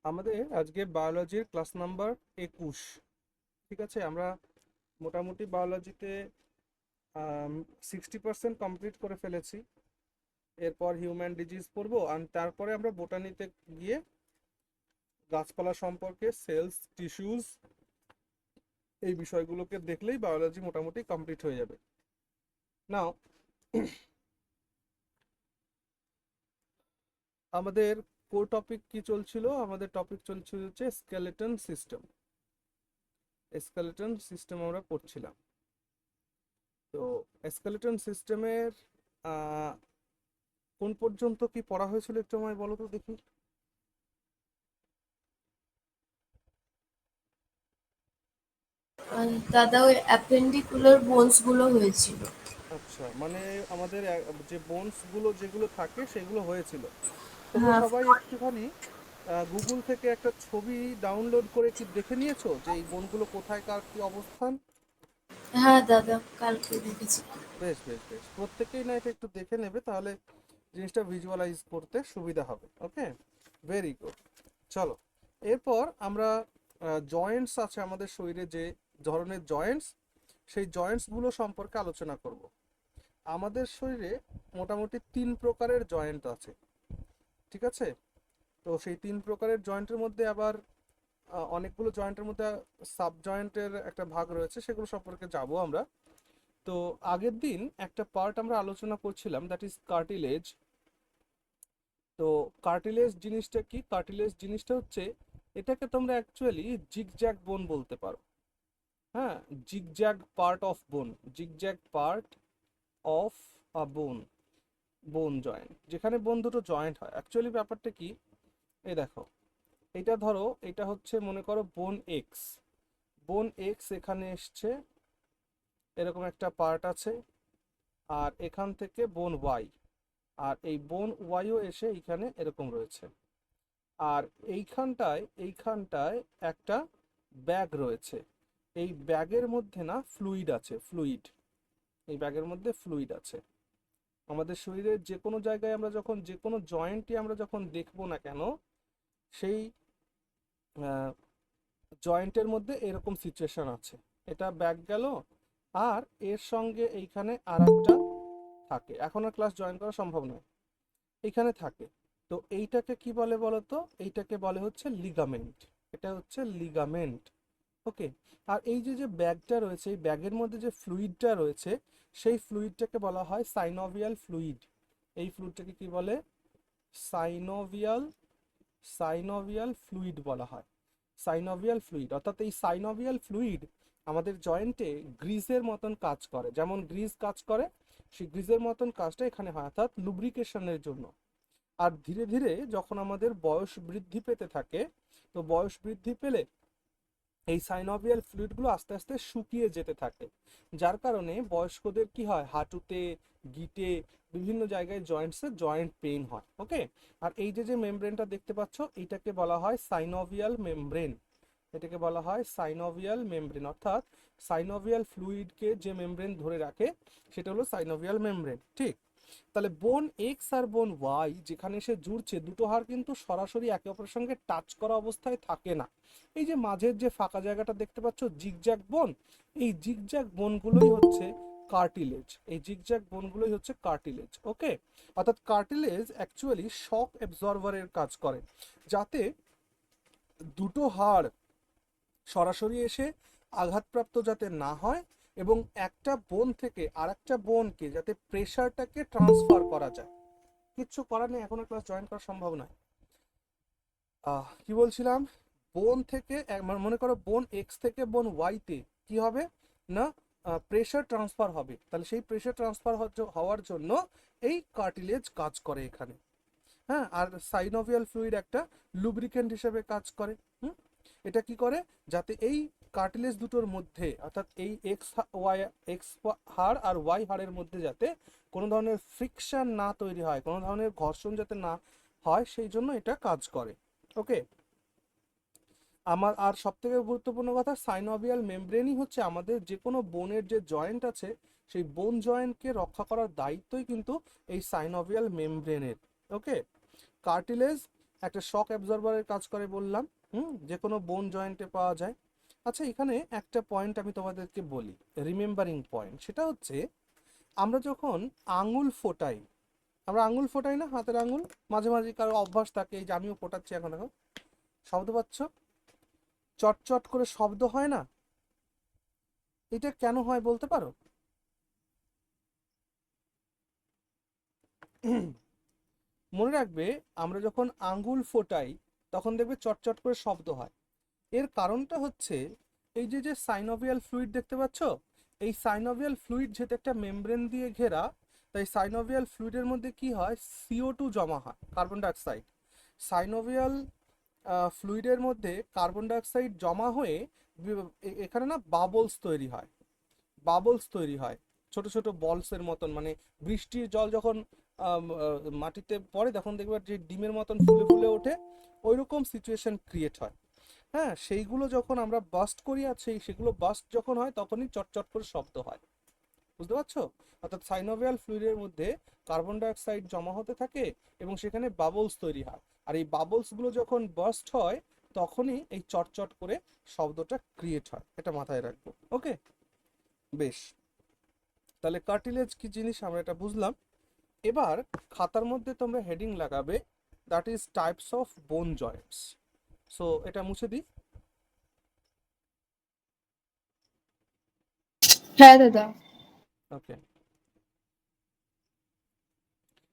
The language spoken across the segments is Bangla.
আমাদের আজকে বায়োলজির ক্লাস নাম্বার 21। ঠিক আছে, আমরা মোটামুটি বায়োলজিতে 60% কমপ্লিট করে ফেলেছি। এরপর হিউম্যান ডিজিজ পড়বো, আর তারপরে আমরা বোটানিতে গিয়ে গাছপালা সম্পর্কে সেলস, টিস্যুজ, এই বিষয়গুলোকে দেখলেই বায়োলজি মোটামুটি কমপ্লিট হয়ে যাবে। নাও, আমাদের কোর টপিক কি চলছিল? আমাদের টপিক চলছিল হচ্ছে স্কেলেটন সিস্টেম। স্কেলেটন সিস্টেম আমরা পড়ছিলাম। তো স্কেলেটন সিস্টেমের কোন পর্যন্ত কি পড়া হয়েছিল একটু আমায় বলো তো দেখি। দাদা ওই অ্যাপেন্ডিকুলার বোনস গুলো হয়েছিল। আচ্ছা, মানে আমাদের যে বোনস গুলো যেগুলো থাকে সেগুলো হয়েছিল। তোমরা হ্যাঁ। সবাই একটুখানি গুগল থেকে একটা ছবি ডাউনলোড করে কি দেখে নিয়েছো যে এই বোনগুলো কোথায়, কার কি অবস্থান? হ্যাঁ দাদা, কালকে দেখেছি। বেশ বেশ বেশ, প্রত্যেকেই না এটা একটু দেখে নেবে, তাহলে জিনিসটা ভিজুয়ালাইজ করতে সুবিধা হবে। ওকে, ভেরি গুড। চলো, এরপর আমরা জয়েন্টস আছে আমাদের শরীরে, যে ধরনের জয়েন্টস, সেই জয়েন্টসগুলো সম্পর্কে আলোচনা করব। আমাদের শরীরে মোটামুটি 3 প্রকারের জয়েন্ট আছে। ঠিক আছে, তো সেই 3 প্রকারের জয়েন্টের মধ্যে আবার অনেকগুলো জয়েন্টের মধ্যে সাব জয়েন্টের একটা ভাগ রয়েছে, সেগুলো সম্পর্কে যাব আমরা। তো আগের দিন একটা পার্ট আমরা আলোচনা করছিলাম, দ্যাট ইজ কার্টিলেজ। তো কার্টিলেজ জিনিসটা কি? কার্টিলেজ জিনিসটা হচ্ছে, এটাকে তোমরা অ্যাকচুয়ালি জিগজ্যাগ বোন বলতে পারো। হ্যাঁ, জিগজ্যাগ পার্ট অফ বোন, জিগজ্যাগ পার্ট অফ আ বোন, বোন জয়েন্ট, যেখানে বোন দুটো জয়েন্ট হয়। অ্যাকচুয়ালি ব্যাপারটা কি, এই দেখো, এটা ধরো, এটা হচ্ছে মনে করো বোন এক্স। বোন এক্স এখানে এসছে, এরকম একটা পার্ট আছে। আর এখান থেকে বোন ওয়াই, আর এই বোন ওয়াইও এসে এইখানে এরকম রয়েছে। আর এইখানটায় একটা ব্যাগ রয়েছে। এই ব্যাগের মধ্যে না ফ্লুইড আছে, ফ্লুইড। এই ব্যাগের মধ্যে ফ্লুইড আছে। আমাদের শরীরের যে কোনো জায়গায় আমরা যখন যে কোনো জয়েন্টই আমরা যখন দেখবো না কেন, সেই জয়েন্টের মধ্যে এরকম সিচুয়েশন আছে। এটা ব্যাক গেল, আর এর সঙ্গে এইখানে আর একটা থাকে। এখন আর ক্লাস জয়েন করা সম্ভব নয়, এইখানে থাকে। তো এইটাকে কি বলে বলো তো? এইটাকে বলে হচ্ছে লিগামেন্ট। এটা হচ্ছে লিগামেন্ট। ওকে। আর এই যে যে ব্যাগটা রয়েছে, এই ব্যাগের মধ্যে যে ফ্লুইডটা রয়েছে, সেই ফ্লুইডটাকে বলা হয় সাইনোভিয়াল ফ্লুইড। এই ফ্লুইডটাকে কি বলে? সাইনোভিয়াল, সাইনোভিয়াল ফ্লুইড বলা হয়। সাইনোভিয়াল ফ্লুইড, অর্থাৎ এই সাইনোভিয়াল ফ্লুইড আমাদের জয়েন্টে গ্রিজের মতন কাজ করে। যেমন গ্রিজ কাজ করে, সেই গ্রিজের মতন কাজটা এখানে হয়, অর্থাৎ লুব্রিকেশনের জন্য। আর ধীরে ধীরে যখন আমাদের বয়স বৃদ্ধি পেতে থাকে, তো বয়স বৃদ্ধি পেলে এই সাইনোভিয়াল ফ্লুইডগুলো আস্তে আস্তে শুকিয়ে যেতে থাকে। যার কারণে বয়স্কদের কি হয়, হাঁটুতে, গিটে, বিভিন্ন জায়গায় জয়েন্টসে জয়েন্ট পেইন হয়। ওকে। আর এই যে যে মেমব্রেনটা দেখতে পাচ্ছ, এটাকে বলা হয় সাইনোভিয়াল মেমব্রেন। এটাকে বলা হয় সাইনোভিয়াল মেমব্রেন, অর্থাৎ সাইনোভিয়াল ফ্লুইডকে যে মেমব্রেন ধরে রাখে সেটা হলো সাইনোভিয়াল মেমব্রেন। ঠিক। তাহলে বোন এক্স আর বোন ওয়াই যেখানে সে জুড়ছে, দুটো হাড় কিন্তু সরাসরি একে অপরের সঙ্গে টাচ করা অবস্থায় থাকে না। এই যে মাঝের যে ফাঁকা জায়গাটা দেখতে পাচ্ছ, জিগজ্যাগ বোন, এই জিগজ্যাগ বোনগুলোই হচ্ছে কার্টিলেজ। এই জিগজ্যাগ বোনগুলোই হচ্ছে কার্টিলেজ। ওকে। অর্থাৎ কার্টিলেজ অ্যাকচুয়ালি শক অ্যাবজর্ভারের কাজ করে, যাতে দুটো হাড় সরাসরি এসে আঘাতপ্রাপ্ত যাতে না হয়, এবং একটা বোন থেকে আরেকটা বোনকে যাতে প্রেশারটাকে ট্রান্সফার করা যায়। কিচ্ছু করার নেই, এখনো ক্লাস জয়েন করা সম্ভব নয়। কি বলছিলাম? বোন থেকে মনে করো বোন এক্স থেকে বোন ওয়াইতে কি হবে না, প্রেশার ট্রান্সফার হবে। তাহলে সেই প্রেশার ট্রান্সফার হওয়ার জন্য এই কার্টিলেজ কাজ করে এখানে। হ্যাঁ, আর সাইনোভিয়াল ফ্লুইড একটা লুব্রিকেন্ট হিসেবে কাজ করে। হুম। এটা কি করে, যাতে এই কার্টিলেজ দুটোর মধ্যে, অর্থাৎ এই এক্স হাড় আর ওয়াই হাড়ের মধ্যে যাতে কোনো ধরনের ফ্রিকশন না তৈরি হয়, কোনো ধরনের ঘর্ষণ যাতে না হয়, সেই জন্য এটা কাজ করে। ওকে। আমার আর সব থেকে গুরুত্বপূর্ণ কথা, সাইনোভিয়াল মেমব্রেনই হচ্ছে আমাদের যে কোনো বোনের যে জয়েন্ট আছে, সেই বোন জয়েন্টকে রক্ষা করার দায়িত্বই কিন্তু এই সাইনোভিয়াল মেমব্রেনের। ওকে। কার্টিলেজ একটা শক অ্যাবজর্বারের কাজ করে বললাম। যে কোনো বোন জয়েন্টে পাওয়া যায়। আচ্ছা, এখানে একটা পয়েন্ট আমি তোমাদেরকে বলি, রিমেম্বারিং পয়েন্ট, সেটা হচ্ছে আমরা যখন আঙুল ফোটাই, আমরা আঙুল ফোটাই না, হাতের আঙুল, মাঝে মাঝে কারো অভ্যাস থাকে, এই যে আমিও ফোটাচ্ছি এখন, এখন শব্দ পাচ্ছ, চটচট করে শব্দ হয় না? এটা কেন হয় বলতে পারো? মনে রাখবে, আমরা যখন আঙ্গুল ফোটাই তখন দেখবে চটচট করে শব্দ হয়। এর কারণটা হচ্ছে এই যে যে সাইনোভিয়াল ফ্লুইড দেখতে পাচ্ছ, এই সাইনোভিয়াল ফ্লুইড যেহেতু একটা মেমব্রেন দিয়ে ঘেরা, তাই সাইনোভিয়াল ফ্লুইডের মধ্যে কি হয়, CO2 জমা হয়, কার্বন ডাইঅক্সাইড। সাইনোভিয়াল ফ্লুইডের মধ্যে কার্বন ডাইঅক্সাইড জমা হয়ে এখানে না বাবলস তৈরি হয়, বাবলস তৈরি হয়, ছোট ছোট বলসের মতন, মানে বৃষ্টির জল যখন মাটিতে পড়ে তখন দেখবে যে ডিমের মতন ফুলে ফুলে ওঠে, ওইরকম সিচুয়েশন ক্রিয়েট হয়। হ্যাঁ, সেইগুলো যখন আমরা বাস্ট করি, আর সেগুলো বাস্ট যখন হয় তখনই চটচট করে শব্দ হয়। বুঝতে পারছো? অর্থাৎ সাইনোভিয়াল ফ্লুইডের মধ্যে কার্বন ডাইঅক্সাইড জমা হতে থাকে এবং সেখানে বাবলস তৈরি হয়, আর এই বাবলসগুলো যখন বাস্ট হয় তখনই এই চটচট করে শব্দটা ক্রিয়েট হয়। এটা মাথায় রাখবো। ওকে, বেশ। তাহলে কার্টিলেজ কি জিনিস আমরা এটা বুঝলাম। এবার খাতার মধ্যে তোমরা হেডিং লাগাবে, দ্যাট ইজ টাইপস অফ বোন জয়েন্টস। সো এটা মুছে দিই। হ্যাঁ দাদা। ওকে,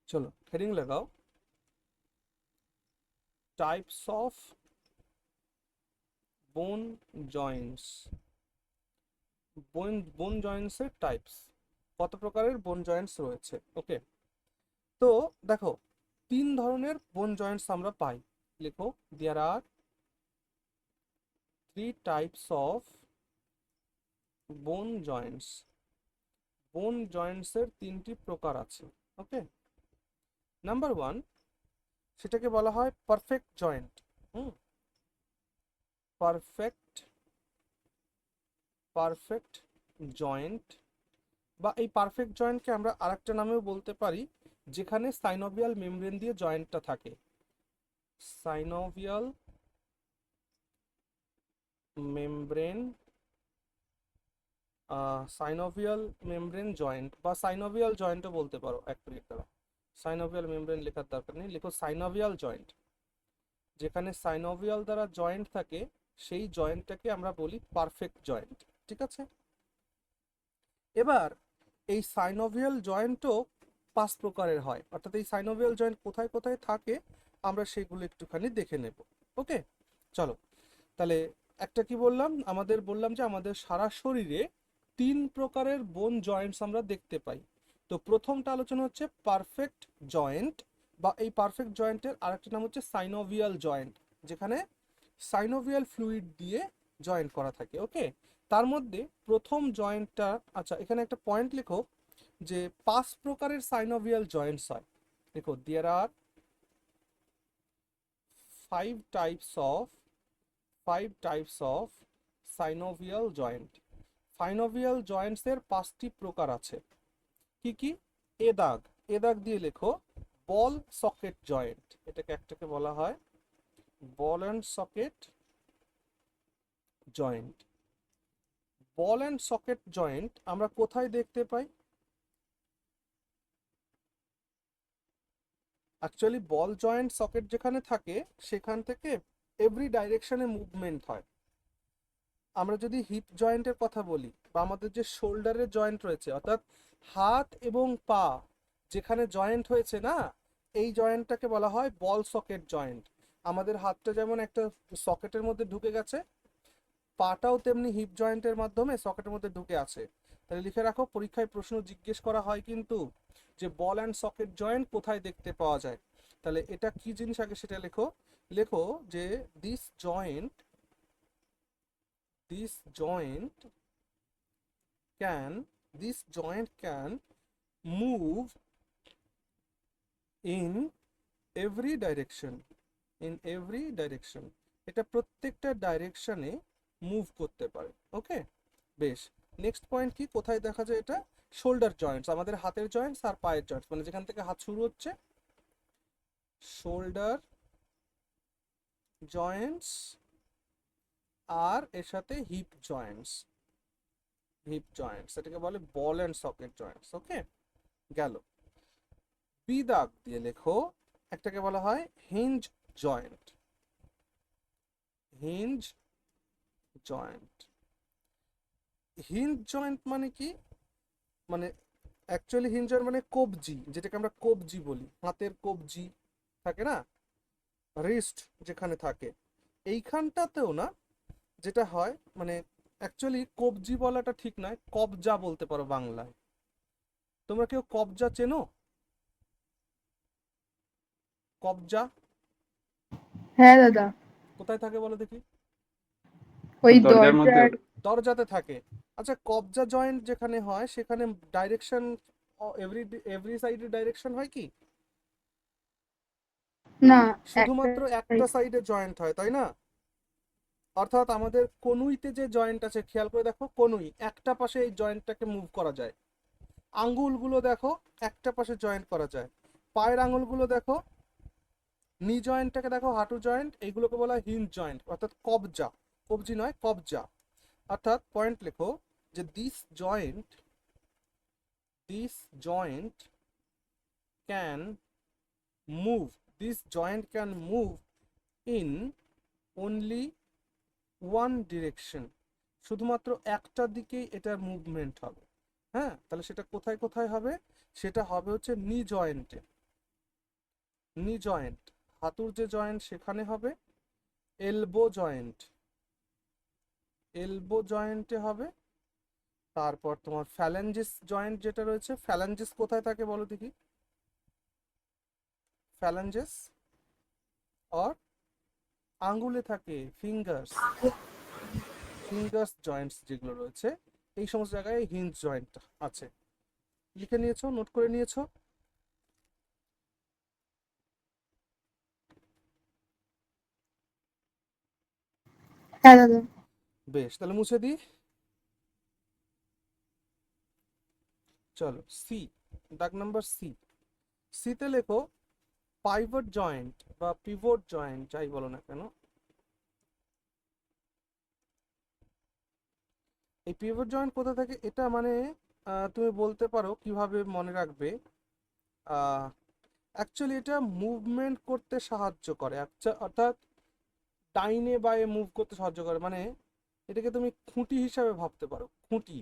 চলো হেডিং লাগাও, টাইপস অফ বোন জয়েন্টস। বোন জয়েন্টসের টাইপস, কত প্রকারের বোন জয়েন্টস রয়েছে। ওকে, তো দেখো, 3 ধরনের বোন জয়েন্টস আমরা পাই। লিখো, দেয়ার আর 3 টাইপস অফ বোন জয়েন্টস। বোন জয়েন্টসের 3টি প্রকার আছে। ওকে, নাম্বার 1, সেটাকে বলা হয় perfect joint. Perfect perfect joint, বা এই পারফেক্ট জয়েন্টকে আমরা আরেকটা নামেও বলতে পারি, যেখানে সাইনোভিয়াল মেমব্রেন দিয়ে জয়েন্টটা থাকে। Synovial membrane, synovial membrane joint, বা সাইনোভিয়াল জয়েন্টও বলতে পারো। এক মিনিট দাঁড়াও, সাইনোভিয়াল মেমব্রেন লেখার দরকার নেই, লিখো সাইনোভিয়াল জয়েন্ট। যেখানে সাইনোভিয়াল দ্বারা জয়েন্ট থাকে সেই জয়েন্টটাকে আমরা বলি পারফেক্ট জয়েন্ট। ঠিক আছে? এবার এই সাইনোভিয়াল জয়েন্টও 5 প্রকারের হয়, অর্থাৎ এই সাইনোভিয়াল জয়েন্ট কোথায় কোথায় থাকে আমরা সেগুলো একটুখানি দেখে নেব। ওকে, চলো তাহলে একটা কি বললাম, বললাম যে আমাদের সারা শরীরে 3 প্রকারের বোন জয়েন্টস আমরা দেখতে পাই। তো প্রথমটা আলোচনা হচ্ছে পারফেক্ট জয়েন্ট, বা এই পারফেক্ট জয়েন্টের আরেকটা নাম হচ্ছে সাইনোভিয়াল জয়েন্ট, যেখানে সাইনোভিয়াল ফ্লুইড দিয়ে জয়েন্ট করা থাকে। ওকে, তার মধ্যে প্রথম জয়েন্টটা, আচ্ছা এখানে একটা পয়েন্ট লেখো যে 5 প্রকারের সাইনোভিয়াল জয়েন্টস হয়। দেখো, there are 5 types of synovial joint. Synovial জয়েন্টসের 5টি প্রকার আছে। কি কি? এ দাগ দিয়ে লেখো, বল সকেট জয়েন্ট, এটাকে একটাকে বলা হয় বল and socket joint. Ball and socket joint আমরা কোথায় দেখতে পাই? অ্যাকচুয়ালি বল জয়েন্ট সকেট যেখানে থাকে সেখান থেকে এভরি ডাইরেকশনে মুভমেন্ট হয়। আমরা যদি হিপ জয়েন্টের কথা বলি, বা আমাদের যে শোল্ডারের জয়েন্ট রয়েছে, অর্থাৎ হাত এবং পা যেখানে জয়েন্ট হয়েছে না, এই জয়েন্টটাকে বলা হয় বল সকেট জয়েন্ট। আমাদের হাতটা যেমন একটা সকেটের মধ্যে ঢুকে গেছে, পাটাও তেমনি হিপ জয়েন্টের মাধ্যমে সকেটের মধ্যে ঢুকে আছে। তাহলে লিখে রাখো, পরীক্ষায় প্রশ্ন জিজ্ঞেস করা হয় কিন্তু যে বল অ্যান্ড সকেট জয়েন্ট কোথায় দেখতে পাওয়া যায়। তাহলে এটা কি জিনিস আগে সেটা লেখো। লেখো যে this joint can move in every direction. এটা প্রত্যেকটা ডাইরেকশনে মুভ করতে পারে। ওকে, বেশ। নেক্সট পয়েন্ট কি, কোথায় দেখা যায় এটা? শোল্ডার জয়েন্টস, আমাদের হাতের জয়েন্টস আর পায়ের জয়েন্টস, মানে যেখান থেকে হাত শুরু হচ্ছে, শোল্ডার জয়েন্টস আর এর সাথে হিপ জয়েন্টস। এটাকে বলে ball and socket joints. Okay, গেল। বি দাগ দিয়ে লেখো, একটাকে বলা হয় hinge joint. Hinge joint. Hinge joint মানে কি? মানে অ্যাকচুয়ালি হিঞ্জ জয়েন্ট মানে কবজি, যেটাকে আমরা কবজি বলি, হাতের কবজি থাকে না, রিস্ট যেখানে থাকে, এইখানটাতেও না যেটা হয়, মানে অ্যাকচুয়ালি কবজি বলাটা ঠিক নয়, কবজা বলতে পারো বাংলায়। তোমরা কেউ কবজা চেনো? কবজা হ্যাঁ দাদা, কোথায় থাকে বলো দেখি? ওই দরজার মধ্যে। দরজার। দরজাতে থাকে। আচ্ছা, কবজা জয়েন্ট যেখানে হয় সেখানে ডাইরেকশন, এভরি এভরি সাইডে ডাইরেকশন হয় কি? না, একটা শুধুমাত্র একটা সাইডে জয়েন্ট হয়, তাই না? অর্থাৎ আমাদের কনুইতে যে জয়েন্ট আছে, খেয়াল করে দেখো, কনুই একটা পাশে এই জয়েন্টটাকে মুভ করা যায়। আঙ্গুলগুলো দেখো, একটা পাশে জয়েন্ট করা যায়। পায়ের আঙ্গুলগুলো দেখো, নি জয়েন্টটাকে দেখো, হাঁটু জয়েন্ট, এইগুলোকে বলা হয় হিঞ্জ জয়েন্ট, অর্থাৎ কবজা। কবজি নয়, কবজা। অর্থাৎ পয়েন্ট লেখো যে this joint can move, this joint can move in only one direction. শুধুমাত্র একটা দিকেই এটার মুভমেন্ট হবে। হ্যাঁ, তাহলে সেটা কোথায় কোথায় হবে? সেটা হবে হচ্ছে নি জয়েন্টে। নি জয়েন্ট, হাঁটুর যে জয়েন্ট সেখানে হবে। এলবো জয়েন্ট, এলবো জয়েন্টে হবে। তারপর তোমার ফ্যালেঞ্জিস জয়েন্ট যেটা রয়েছে, ফ্যালেঞ্জিস কোথায় থাকে বলো দেখি? ফ্যালেঞ্জিস আর আঙ্গুলে থাকে, ফিঙ্গার্স। ফিঙ্গার্স জয়েন্টস যেগুলো রয়েছে, এই সমস্ত জায়গায় হিঞ্জ জয়েন্ট আছে। লিখে নিয়েছো, নোট করে নিয়েছো? হ্যাঁ দাদা। বেশ, তাহলে মুছে দিই। চলো সি, দাগ নাম্বার সি। সিতে লেখো পাইভট জয়েন্ট বা পিভট জয়েন্ট, যাই বলো না কেন। এই পিভট জয়েন্ট কোথা থেকে? এটা মানে তুমি বলতে পারো কিভাবে মনে রাখবে। অ্যাকচুয়ালি এটা মুভমেন্ট করতে সাহায্য করে, অর্থাৎ ডাইনে বায়ে মুভ করতে সাহায্য করে। মানে এটাকে তুমি খুঁটি হিসাবে ভাবতে পারো, খুঁটি,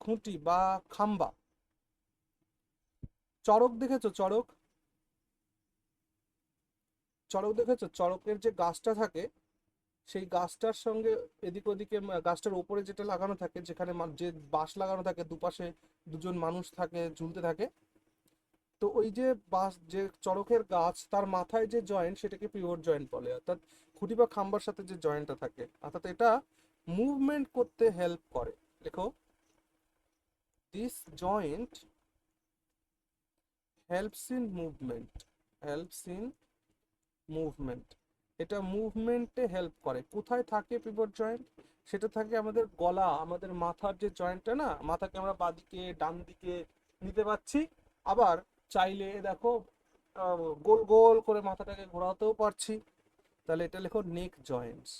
খুঁটি বা খাম্বা। চড়ক দেখেছো? চড়ক, চড়ক দেখেছো? চড়কের যে গাছটা থাকে, সেই গাছটার সঙ্গে এদিক ওদিকে গাছটার উপরে যেটা লাগানো থাকে, যেখানে যে বাঁশ লাগানো থাকে, দুপাশে দুজন মানুষ থাকে, ঝুলতে থাকে। তো ওই যে বাঁশ, যে চড়কের গাছ, তার মাথায় যে জয়েন্ট, সেটাকে পিভট জয়েন্ট বলে। অর্থাৎ খুঁটি বা খাম্বার সাথে যে জয়েন্টটা থাকে, অর্থাৎ এটা মুভমেন্ট করতে হেল্প করে। দেখো, this joint helps in movement, helps in movement. এটা মুভমেন্টে হেল্প করে। কোথায় থাকে পিভট জয়েন্ট? সেটা থাকে আমাদের গলা, আমাদের মাথার যে জয়েন্টটা না, মাথাকে আমরা বাঁদিকে ডান দিকে নিতে পারছি, আবার চাইলে দেখো গোল গোল করে মাথাটাকে ঘোরাতেও পারছি। তাহলে এটা লেখো নেক জয়েন্টস।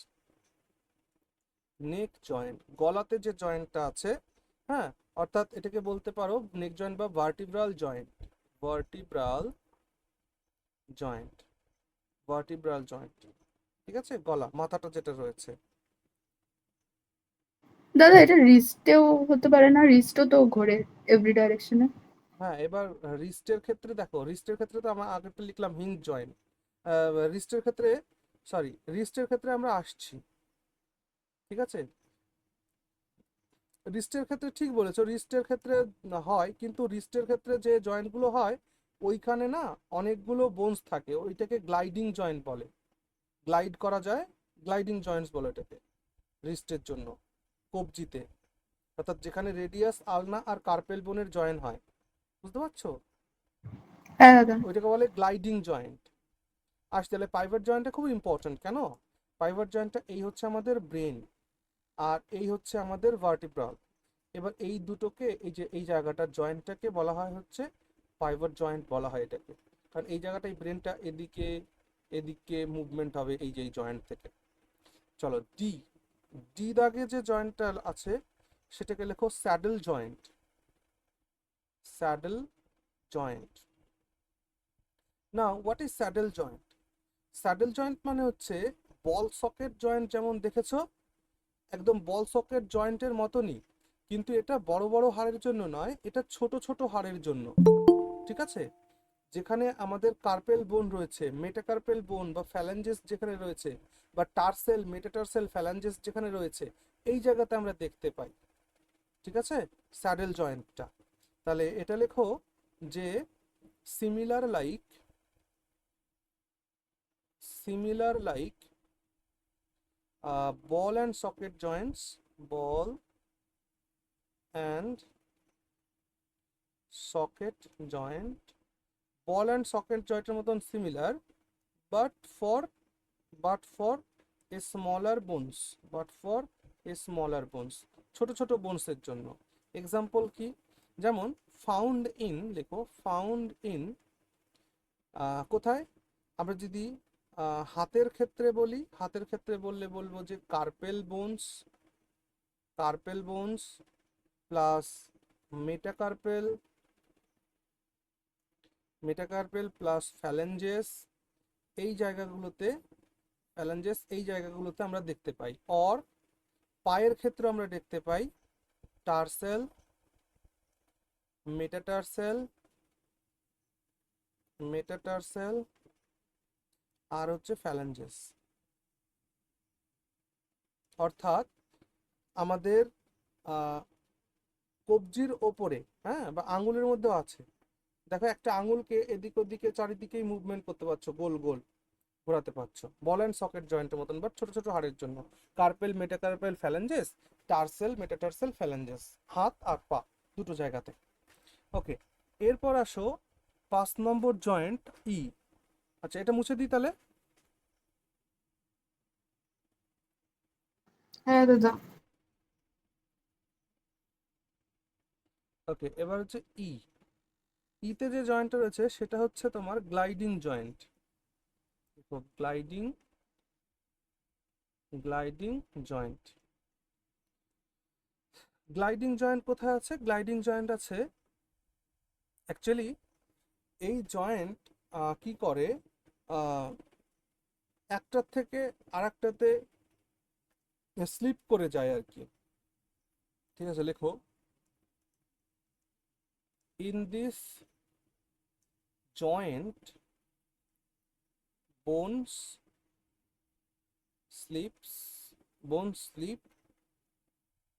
নেক জয়েন্ট, গলাতে যে জয়েন্টটা আছে, হ্যাঁ, অর্থাৎ এটাকে বলতে পারো নেক জয়েন্ট বা vertebral joint. Vertebral joint, vertebral joint. ঠিক আছে, গলা, মাথাটা যেটা রয়েছে। দাদা, এটা রিস্টেও হতে পারে না? রিস্টও তো ঘোরে এভরি ডাইরেকশনে। হ্যাঁ, এবার রিস্টের ক্ষেত্রে দেখো, রিস্টের ক্ষেত্রে তো আমরা আগেরটা লিখলাম হিঞ্জ জয়েন্ট। রিস্টের ক্ষেত্রে, সরি, রিস্টের ক্ষেত্রে আমরা আসছি। ঠিক আছে, রিস্টের ক্ষেত্রে ঠিক বলেছো, রিস্টের ক্ষেত্রে হয়, কিন্তু রিস্টের ক্ষেত্রে যে জয়েন্টগুলো হয়, ওইখানে না অনেকগুলো বোনস থাকে, ওইটাকে গ্লাইডিং জয়েন্ট বলে। গ্লাইড করা যায়, গ্লাইডিং জয়েন্টস বলে এটাকে রিস্টের জন্য, কবজিতে। অর্থাৎ যেখানে রেডিয়াস, আলনা আর কার্পেল বোনের জয়েন্ট হয়, বুঝতে পারছো? হ্যাঁ দাদা। ওইটাকে বলে গ্লাইডিং জয়েন্ট। আসলে তাহলে পাইভট জয়েন্টটা খুব ইম্পর্টেন্ট। কেন? পাইভট জয়েন্টটা, এই হচ্ছে আমাদের ব্রেন, আর এই হচ্ছে আমাদের ভার্টিব্রাল। এবার এই দুটোকে, এই যে এই জায়গাটা জয়েন্টটাকে বলা হয় হচ্ছে পাইভট জয়েন্ট বলা হয় এটাকে। কারণ এই জায়গাটাই ব্রেনটা এদিকে এদিকে মুভমেন্ট হবে এই যে জয়েন্ট থেকে। চলো ডি, ডি দাগে যে জয়েন্টটা আছে সেটাকে লেখো saddle joint, saddle joint. Now what is saddle joint? Saddle joint মানে হচ্ছে বল সকেট জয়েন্ট, যেমন দেখেছো একদম বল সকেট জয়েন্টের মতনই, কিন্তু এটা বড় বড় হাড়ের জন্য নয়, এটা ছোট ছোট হাড়ের জন্য। ঠিক আছে, যেখানে আমাদের কার্পেল বোন রয়েছে, মেটাকার্পেল বোন বা ফ্যালাঞ্জেস যেখানে রয়েছে, বা টার্সেল মেটাটার্সেল ফ্যালাঞ্জেস যেখানে রয়েছে, এই জায়গাতে আমরা দেখতে পাই। ঠিক আছে, স্যাডেল জয়েন্টটা। তাহলে এটা লেখো যে similar like, similar like ball and socket joints, ball and socket joint, ball and socket joint এর মতন similar, but for a smaller bones, but for a smaller bones, ছোট ছোট বোনসের জন্য। এক্সাম্পল কি? যেমন ফাউন্ড ইন, লেখো ফাউন্ড ইন কোথায়? আমরা যদি হাতের ক্ষেত্রে বলি, হাতের ক্ষেত্রে বললে বলবো যে carpal bones, carpal bones plus metacarpal, metacarpal plus phalanges, এই জায়গাগুলোতে, ফ্যালেঞ্জেস এই জায়গাগুলোতে আমরা দেখতে পাই। অর পায়ের ক্ষেত্রে আমরা দেখতে পাই টার্সেল, মেটাটার্সেল, মেটাটার্সেল আর হচ্ছে ফ্যালেঞ্জেস। অর্থাৎ আমাদের কবজির ওপরে, হ্যাঁ, বা আঙুলের মধ্যেও আছে। দেখো একটা আঙুলকে এদিক ওদিকে চারিদিকেই মুভমেন্ট করতে পারছো, গোল গোল ঘোরাতে পারছো, বল অ্যান্ড সকেট জয়েন্টের মতন, বাট ছোট ছোট হাড়ের জন্য। কার্পেল মেটাকার্পেল ফ্যালেঞ্জেস, টার্সেল মেটাটার্সেল ফ্যালেঞ্জেস, হাত আর পা দুটো জায়গাতে। ওকে, এরপর আসো 5 নম্বর জয়েন্ট ই। আচ্ছা, এটা মুছে দিই তাহলে। হ্যাঁ দাদা। ওকে, এবার হচ্ছে ই। ইতে যে জয়েন্টটা রয়েছে সেটা হচ্ছে তোমার gliding joint. Gliding, gliding joint. Gliding joint কোথায় আছে? গ্লাইডিং জয়েন্ট আছে অ্যাকচুয়ালি, এই জয়েন্ট কি করে, একটার থেকে আরেকটাতে স্লিপ করে যায় আর কি। ঠিক আছে, লেখো in this joint bones slips, bones slip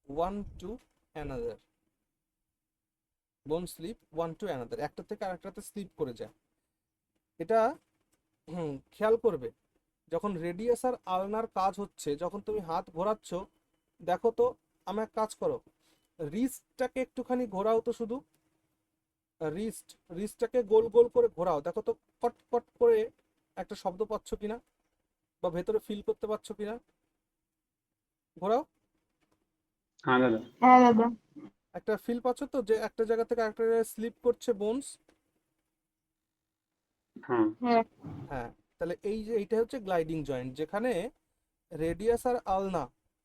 one to another, bone slip one to another, একটা থেকে আরেকটাতে স্লিপ করে যায়। এটা খেয়াল করবে যখন রেডিয়াস আর আলনার কাজ হচ্ছে, যখন তুমি হাত ঘোরাচ্ছ, দেখো তো, আমি এক কাজ করো, রিস্টটাকে একটুখানি ঘোরাও তো, শুধু রিস্টটাকে গোল গোল করে ঘোরাও, দেখো তো কট কট করে একটা শব্দ পাচ্ছ কিনা, বা ভেতরে ফিল করতে পারছো কিনা, ঘোরাও। হ্যাঁ দাদা। হ্যাঁ দাদা। একটা ফিল পাচ্ছ তো যে একটা জায়গা থেকে আরেকটা জায়গায় স্লিপ করছে বোনস? হ্যাঁ হ্যাঁ। হ্যাঁ, তাহলে এই যে এইটা হচ্ছে গ্লাইডিং জয়েন্ট, যেখানে রেডিয়াস আর আলনা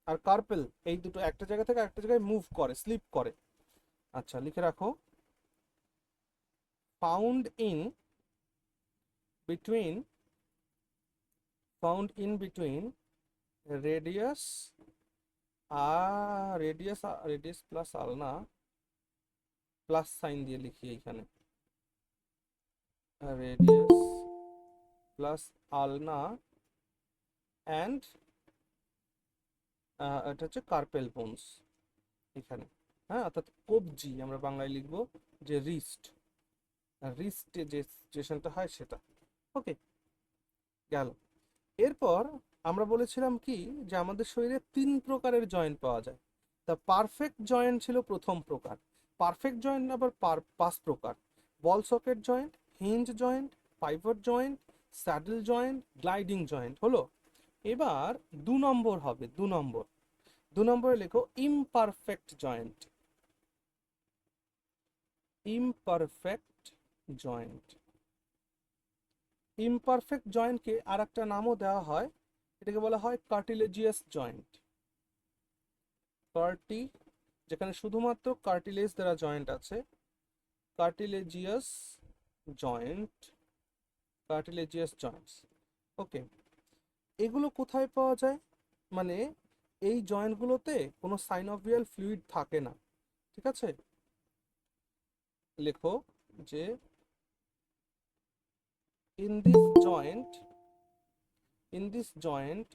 আর কার্পেল এই দুটো একটা জায়গা থেকে আরেকটা জায়গায় মুভ করে, স্লিপ করে। আচ্ছা, লিখে রাখো found in between, found in between radius আর radius, radius plus ulna, plus sign দিয়ে লিখি এইখানে, রেডিয়াস প্লাস আলনা অ্যান্ড এটা হচ্ছে কার্পেল বোনস এখানে। হ্যাঁ, অর্থাৎ কবজি আমরা বাংলায় লিখবো যে রিস্ট, রিস্টে যে সিচুয়েশনটা হয় সেটা। ওকে, গেল। এরপর আমরা বলেছিলাম কি যে আমাদের শরীরে 3 প্রকারের জয়েন্ট পাওয়া যায়। তা পারফেক্ট জয়েন্ট ছিল প্রথম প্রকার, পারফেক্ট জয়েন্ট আবার 5 প্রকার: ball socket joint, hinge joint, pivot joint, saddle joint, gliding joint হলো। এবার 2 নম্বর হবে, 2 নম্বর, 2 নম্বরে লেখো imperfect joint, imperfect joint. Imperfect জয়েন্টকে আর একটা নামও দেওয়া হয়, এটাকে বলা হয় কার্টিলেজিয়াস জয়েন্ট। কার্টি, যেখানে শুধুমাত্র কার্টিলেজ দ্বারা জয়েন্ট আছে, কার্টিলেজিয়াস জয়েন্ট, কার্টিলেজিয়াস জয়েন্টস। ওকে, এগুলো কোথায় পাওয়া যায়? মানে এই জয়েন্টগুলোতে কোনো সাইনোভিয়াল ফ্লুইড থাকে না, ঠিক আছে? লেখো যে in this joint,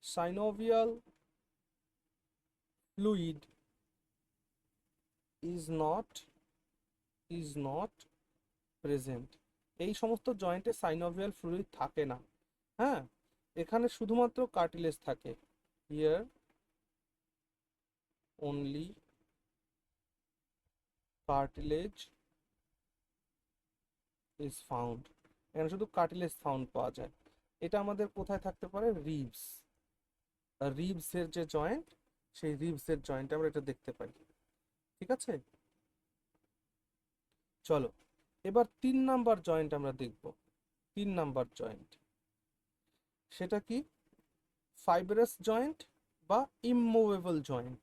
synovial fluid is not present। এই সমস্ত জয়েন্টে সাইনোভিয়াল ফ্লুইড থাকে না। হ্যাঁ, এখানে শুধুমাত্র কার্টিলেজ থাকে। Here only cartilage is found. এখানে শুধু কার্টিলেজ ফাউন্ড পাওয়া যায়। এটা আমাদের কোথায় থাকতে পারে? রিবস, রিবসের যে জয়েন্ট, সেই রিবসের জয়েন্টে আমরা এটা দেখতে পাই, ঠিক আছে? চলো এবার 3 নাম্বার জয়েন্ট আমরা দেখব। 3 নাম্বার জয়েন্ট, সেটা কি? ফাইব্রাস জয়েন্ট বা ইমমুভেবল জয়েন্ট।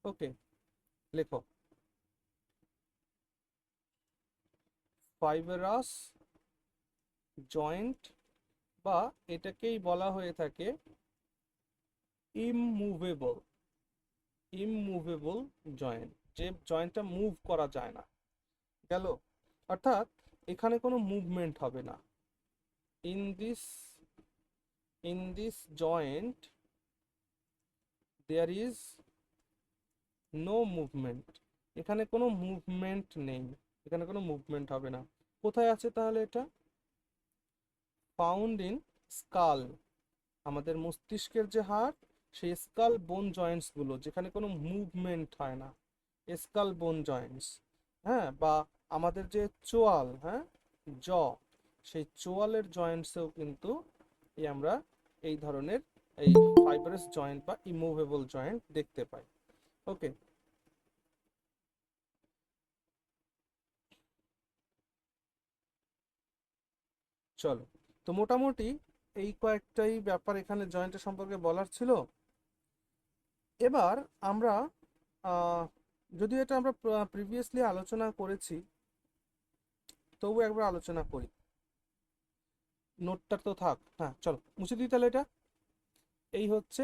ওকে, লেখো ফাইব্রাস জয়েন্ট, বা এটাকেই বলা হয়ে থাকে ইমমুভেবল, ইমমুভেবল জয়েন্ট, যে জয়েন্টটা মুভ করা যায় না। গেল, অর্থাৎ এখানে কোনো মুভমেন্ট হবে না। In this joint there is no movement. এখানে কোনো মুভমেন্ট নেই, এখানে কোনো মুভমেন্ট হবে না। কোথায় আছে তাহলে এটা? ফাউন্ড ইন স্কাল, আমাদের মস্তিষ্কের যে হাড়, সেই স্কাল বোন জয়েন্টস গুলো, যেখানে কোনো মুভমেন্ট হয় না, স্কাল বোন জয়েন্টস। হ্যাঁ, বা আমাদের যে চোয়াল, হ্যাঁ জ, সেই চোয়ালের জয়েন্টসেও কিন্তু আমরা এই ধরনের এই ফাইব্রাস জয়েন্ট বা ইমুভেবল জয়েন্ট দেখতে পাই। ওকে, চলো, তো মোটামুটি এই কয়েকটাই ব্যাপার এখানে জয়েন্টের সম্পর্কে বলার ছিল। এবার আমরা যদিও এটা আমরা প্রিভিয়াসলি আলোচনা করেছি, তবু একবার আলোচনা করি। নোটটা তো থাক, হ্যাঁ চলো মুছে দিই তাহলে। এটা এই হচ্ছে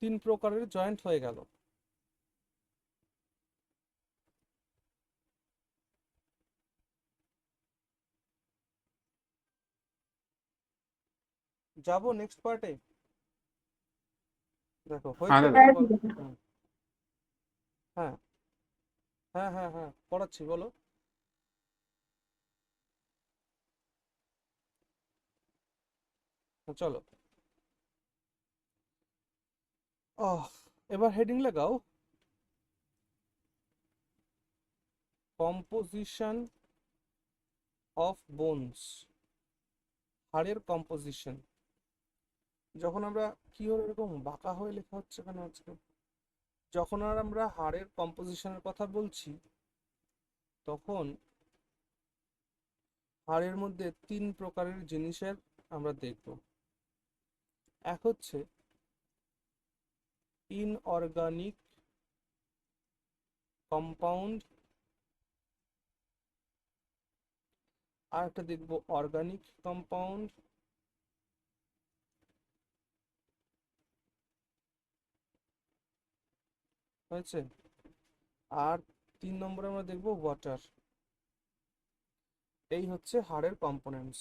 3 প্রকারের জয়েন্ট হয়ে গেল। যাবো নেক্সট পার্টে। দেখো হ্যাঁ হয়েছে? দাদা। হ্যাঁ বলো। ঠিক আছে। হুম, হ্যাঁ হ্যাঁ হ্যাঁ হ্যাঁ পড়াচ্ছি, বলো। চলো, আহ এবার হেডিং লাগাও, কম্পোজিশন অফ বোনস, হাড়ের কম্পোজিশন। যখন আমরা, কি হলো এরকম বাঁকা হয়ে লেখা হচ্ছে কেন আজকে? যখন আর আমরা হাড়ের কম্পোজিশনের কথা বলছি, তখন হাড়ের মধ্যে 3 প্রকারের জিনিসের আমরা দেখব। এক হচ্ছে ইনঅর্গানিক কম্পাউন্ড, আর একটা দেখব অর্গানিক কম্পাউন্ড, হয়েছে? আর 3 নম্বরে আমরা দেখব ওয়াটার। এই হচ্ছে হাড়ের কম্পোনেন্টস।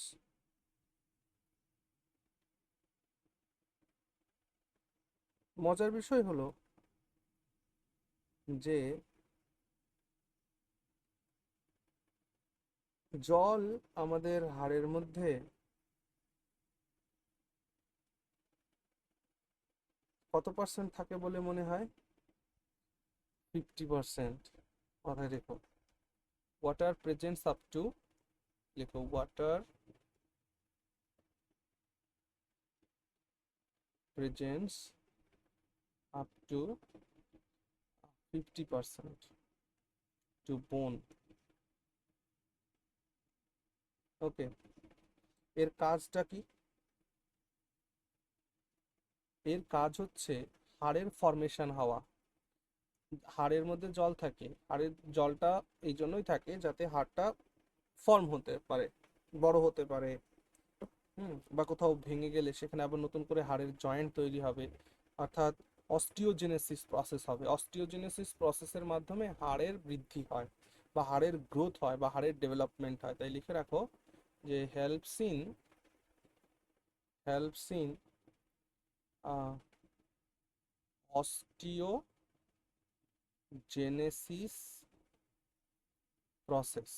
মজার বিষয় হলো যে জল আমাদের হাড়ের মধ্যে কত পার্সেন্ট থাকে বলে মনে হয়? 50%। মাথায় রেখো, ওয়াটার প্রেজেন্টস আপ টু, লেখো water presents up to 50% to bone. Okay, এর কাজটা কি? এর কাজ হচ্ছে হাড়ের ফর্মেশন হওয়া। হাড়ের মধ্যে জল থাকে, হাড়ের জলটা এই জন্যই থাকে যাতে হাড়টা ফর্ম হতে পারে, বড় হতে পারে, বা কোথাও ভেঙে গেলে সেখানে আবার নতুন করে হাড়ের জয়েন্ট তৈরি হবে, অর্থাৎ অস্টিওজেনেসিস প্রসেস হবে। অস্টিওজেনেসিস প্রসেসের মাধ্যমে হাড়ের বৃদ্ধি হয় বা হাড়ের গ্রোথ হয় বা হাড়ের ডেভেলপমেন্ট হয়। তাই লিখে রাখো যে helps in osteogenesis process.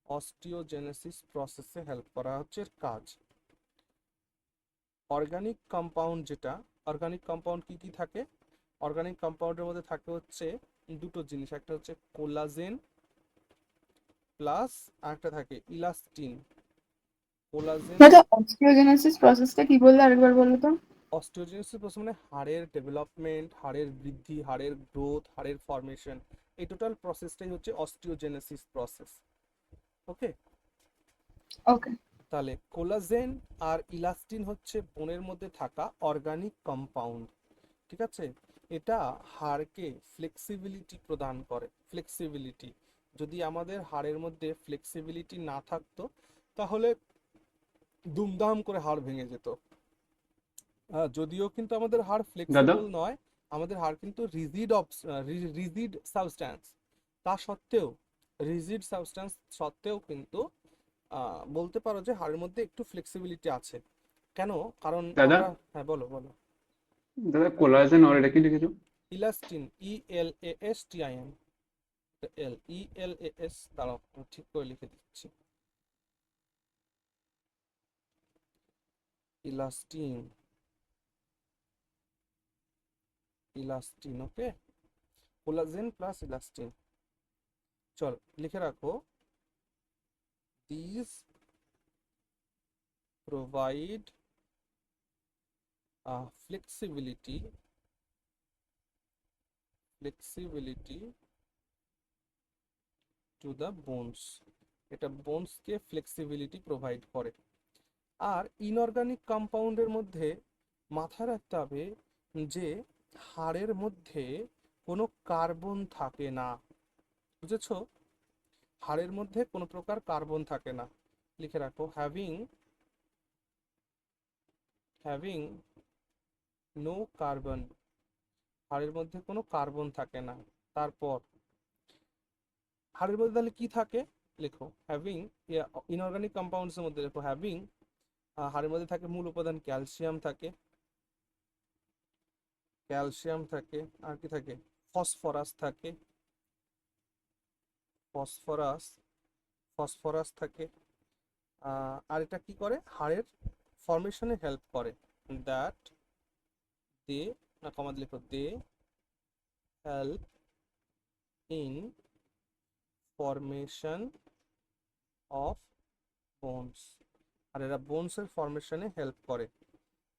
Osteogenesis প্রসেসে হেল্প করা হচ্ছে এর কাজ। অর্গানিক কম্পাউন্ড যেটা, অর্গানিক কম্পাউন্ড কি কি থাকে? অর্গানিক কম্পাউন্ডের মধ্যে থাকে হচ্ছে দুটো জিনিস, একটা হচ্ছে কোলাজেন প্লাস আরেকটা থাকে ইলাস্টিন। কোলাজেন, দাদা অস্টিওজেনেসিস প্রসেসটা কি বললে আরেকবার বলো তো? অস্টিওজেনেসিস প্রসেস মানে হাড়ের ডেভেলপমেন্ট, হাড়ের বৃদ্ধি, হাড়ের গ্রোথ, হাড়ের ফর্মেশন, এই টোটাল প্রসেসটাই হচ্ছে অস্টিওজেনেসিস প্রসেস। ওকে, ওকে। তাহলে কোলাজেন আর ইলাস্টিন হচ্ছে বোনের মধ্যে থাকা অর্গানিক কম্পাউন্ড। ঠিক আছে, এটা হাড়কে ফ্লেক্সিবিলিটি প্রদান করে। ফ্লেক্সিবিলিটি, যদি আমাদের হাড়ের মধ্যে ফ্লেক্সিবিলিটি না থাকতো তাহলে দুমদাম করে হাড় ভেঙে যেত। যদিও কিন্তু আমাদের হাড় দাদা ফ্লেক্সিবল নয়, আমাদের হাড় কিন্তু রিজিড সাবস্ট্যান্স, তা সত্ত্বেও রিজিড সাবস্ট্যান্স সত্ত্বেও কিন্তু বলতে পারো যে হাড়ের মধ্যে একটু ফ্লেক্সিবিলিটি আছে। কেন? কারণ দাদা আমরা, হ্যাঁ বলো বলো। দাদা কোলাজেন আর এটা কি লিখেছো? ইলাস্টিন, ELASTIN, ELAS, দাঁড়াও আমি ঠিক করে লিখে দিচ্ছি। ইলাস্টিন, ইলাস্টিন, ওকে, কোলাজেন প্লাস ইলাস্টিন। চল লিখে রাখো, this provide flexibility to the bones. এটা বোনসকে ফ্লেক্সিবিলিটি প্রোভাইড করে। আর ইনঅর্গানিক কম্পাউন্ডের মধ্যে মাথায় রাখতে হবে যে হাড়ের মধ্যে কোনো কার্বন থাকে না। বুঝেছো? হাড়ের মধ্যে কোনো প্রকার কার্বন থাকে না। লিখে রাখো, হ্যাভিং নো কার্বন। হাড়ের মধ্যে কোনো কার্বন থাকে না। তারপর হাড়ের মধ্যে তাহলে কি থাকে? লেখো হ্যাভিং, ইনঅর্গানিক কম্পাউন্ডস এর মধ্যে লেখো হ্যাভিং, হাড়ের মধ্যে থাকে মূল উপাদান ক্যালসিয়াম থাকে, ক্যালসিয়াম থাকে, আর কি থাকে? ফসফরাস থাকে, ফসফরাস ফসফরাস থাকে। আর এটা কি করে? হাড়ের ফর্মেশনে হেল্প করে। দ্যাট দে, না কমা লেখো, they help in formation of bones. আর এরা বোনসের ফর্মেশনে হেল্প করে।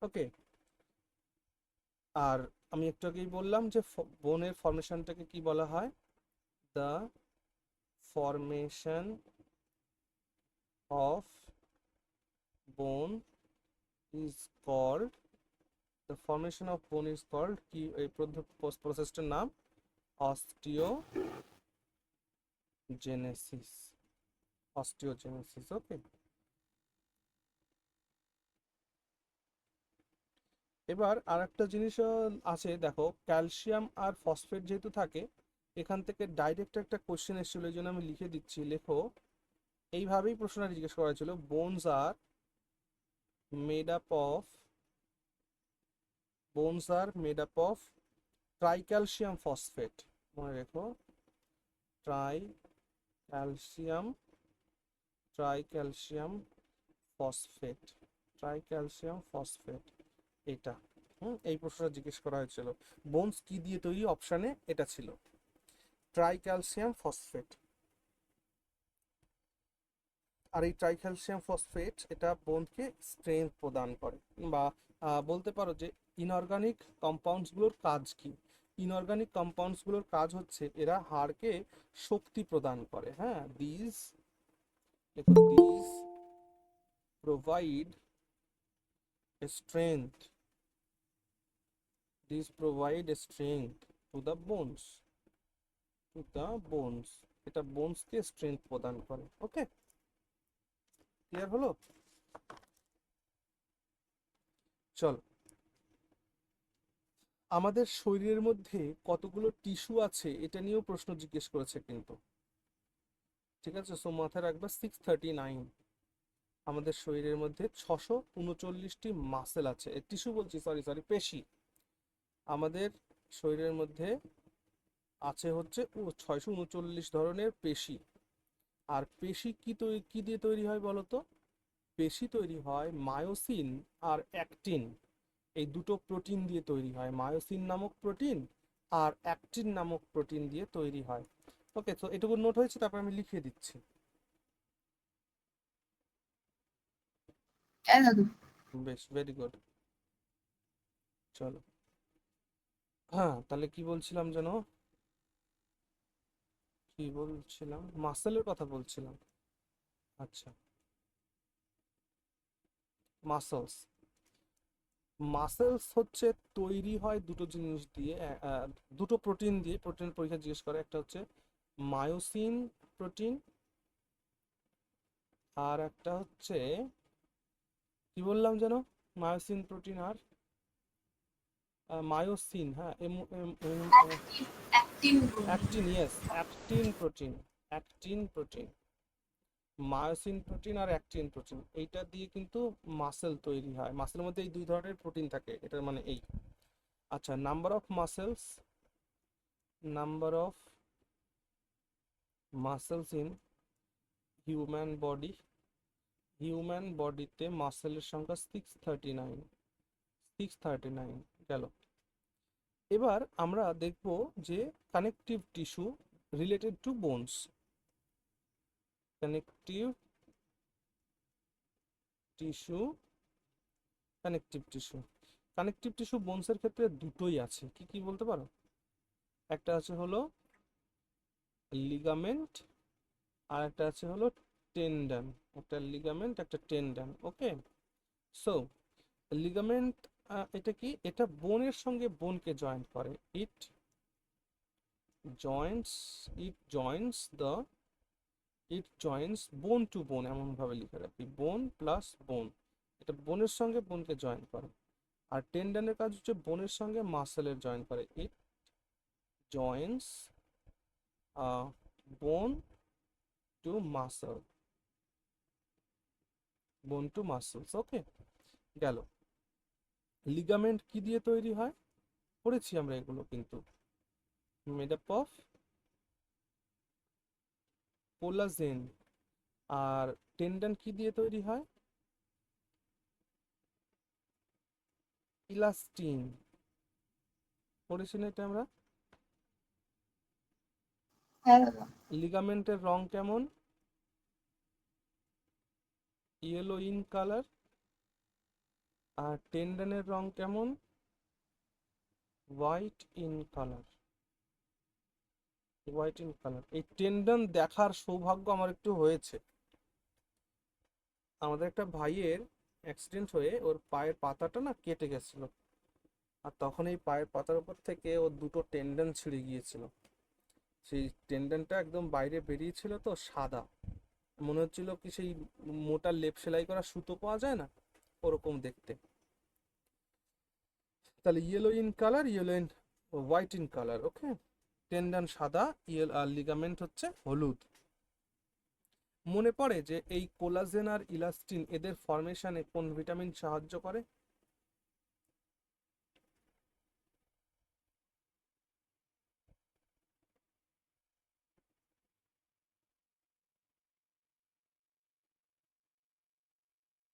ওকে, আর আমি একটু আগেই বললাম যে বোনের ফর্মেশনটাকে কি বলা হয়? The formation of bone is called, the formation of bone is called কি? এই প্রসেসটার নাম অস্টিওজেনেসিস। অস্টিওজেনেসিস, ওকে। এবার আর একটা জিনিসও আছে, দেখো ক্যালসিয়াম আর ফসফেট যেহেতু থাকে, এখান থেকে ডাইরেক্ট একটা কোশ্চেন এসেছিল, এই জন্য আমি লিখে দিচ্ছি। লেখো, এইভাবেই প্রশ্নটা জিজ্ঞেস করা হয়েছিল, মেড আপ অফ বোনস আর made up of tricalcium phosphate. মনে রেখো, tricalcium tricalcium phosphate, tricalcium phosphate, এটা। এই প্রশ্নটা জিজ্ঞেস করা হয়েছিল, বোনস কি দিয়ে তৈরি? অপশানে এটা ছিল ট্রাইক্যালসিয়াম ফসফেট। আর এই ট্রাইক্যালসিয়াম ফসফেট এটা বোনকে স্ট্রেংথ প্রদান করে, বা বলতে পারো যে ইনঅর্গানিক কম্পাউন্ডসগুলোর কাজ কি? ইনঅর্গানিক কম্পাউন্ডসগুলোর কাজ হচ্ছে এরা হাড়কে শক্তি প্রদান করে। হ্যাঁ, দিস দেখো this provide strength, this provide strength to the bones, to the bones, এটা বোনসকে স্ট্রেংথ প্রদান করে। ওকে, ক্লিয়ার হলো? চল, আমাদের শরীরের মধ্যে কতগুলো টিস্যু আছে এটা নিয়েও প্রশ্ন জিজ্ঞেস করেছে কিন্তু, ঠিক আছে? সো মাথায় রাখবা 639, আমাদের শরীরের মধ্যে 639টি মাসেল আছে, টিস্যু বলছি, সরি সরি, পেশি। আমাদের শরীরের মধ্যে আছে হচ্ছে 639 ধরনের পেশি। আর পেশি কি দিয়ে তৈরি হয় বলো তো? পেশি তৈরি হয় মায়োসিন আর অ্যাক্টিন, এই দুটো প্রোটিন দিয়ে তৈরি হয়। মায়োসিন নামক প্রোটিন আর অ্যাক্টিন নামক প্রোটিন দিয়ে তৈরি হয়। ওকে, তো এটুকু নোট হয়েছে, তারপর আমি লিখিয়ে দিচ্ছি। হ্যাঁ দাদু। বেশ, ভেরি গুড। চলো, হ্যাঁ, তাহলে কি বলছিলাম যেন, কি বলছিলাম, মাসেলের কথা বলছিলাম। আচ্ছা, মাসেলস, মাসেলস হচ্ছে তৈরি হয় দুটো জিনিস দিয়ে, দুটো প্রোটিন দিয়ে। প্রোটিনের পরীক্ষা জিজ্ঞেস করে, একটা হচ্ছে মায়োসিন প্রোটিন, আর একটা হচ্ছে কি বললাম যেন, মায়োসিন প্রোটিন আর মায়োসিন, হ্যাঁ, actin actin, yes, actin protein, actin protein, myosin protein আর অ্যাক্টিন প্রোটিন, এইটা দিয়ে কিন্তু মাসেল তৈরি হয়। মাসেলের মধ্যে এই দুই ধরনের প্রোটিন থাকে, এটার মানে এই। আচ্ছা, number of muscles, number of muscles in human body, human বডিতে মাসেলের সংখ্যা 639, 639 গেল। এবার আমরা দেখব যে connective tissue related to bones, connective tissue, connective tissue, connective tissue বোনসের ক্ষেত্রে দুটোই আছে। কি কি বলতে পারো? একটা আছে হলো লিগামেন্ট, আর একটা আছে হলো টেন্ডন, একটা লিগামেন্ট একটা টেন্ডন। ওকে, সো লিগামেন্ট, এটা কি? এটা বোনের সঙ্গে বোনকে জয়েন্ট করে। It joints, it joints the, it joints bone to bone, এমন ভাবে লিখে রাখি, বোন প্লাস বোন, এটা বোনের সঙ্গে বোনকে জয়েন করে। আর টেন্ডনের কাজ হচ্ছে বোনের সঙ্গে মাসেলের জয়েন করে। It joints bone two muscle, বোন টু মাসেলস। ওকে, গেল। লিগামেন্ট কি দিয়ে তৈরি হয়? পড়েছি আমরা এগুলো কিন্তু, মেড আপ অফ কোলাজেন। আর টেন্ডন কি দিয়ে তৈরি হয়? ইলাস্টিন। পড়েছি না এটা আমরা? হ্যাঁ দাদা। লিগামেন্টের রং কেমন? Yellow in colour. আর টেন্ডনের রং কেমন? White in colour, white in colour. এই টেন্ডন দেখার সৌভাগ্য আমার একটু হয়েছে। আমাদের একটা ভাইয়ের অ্যাক্সিডেন্ট হয়ে ওর পায়ের পাতাটা না কেটে গেছিল, আর তখন এই পায়ের পাতার উপর থেকে ওর দুটো টেন্ডন ছিঁড়ে গিয়েছিল। সেই টেন্ডনটা একদম বাইরে বেরিয়েছিল, তো সাদা মনে হচ্ছিল কি, সেই মোটা লেপ সেলাই করা সুতো পাওয়া যায় না, ওরকম দেখতে। তাহলে yellow in colour, yellow in, white in colour. Okay, tendon সাদা, আর লিগামেন্ট হচ্ছে হলুদ। মনে পড়ে যে এই কোলাজেন আর ইলাস্টিন, এদের ফরমেশনে কোন ভিটামিন সাহায্য করে?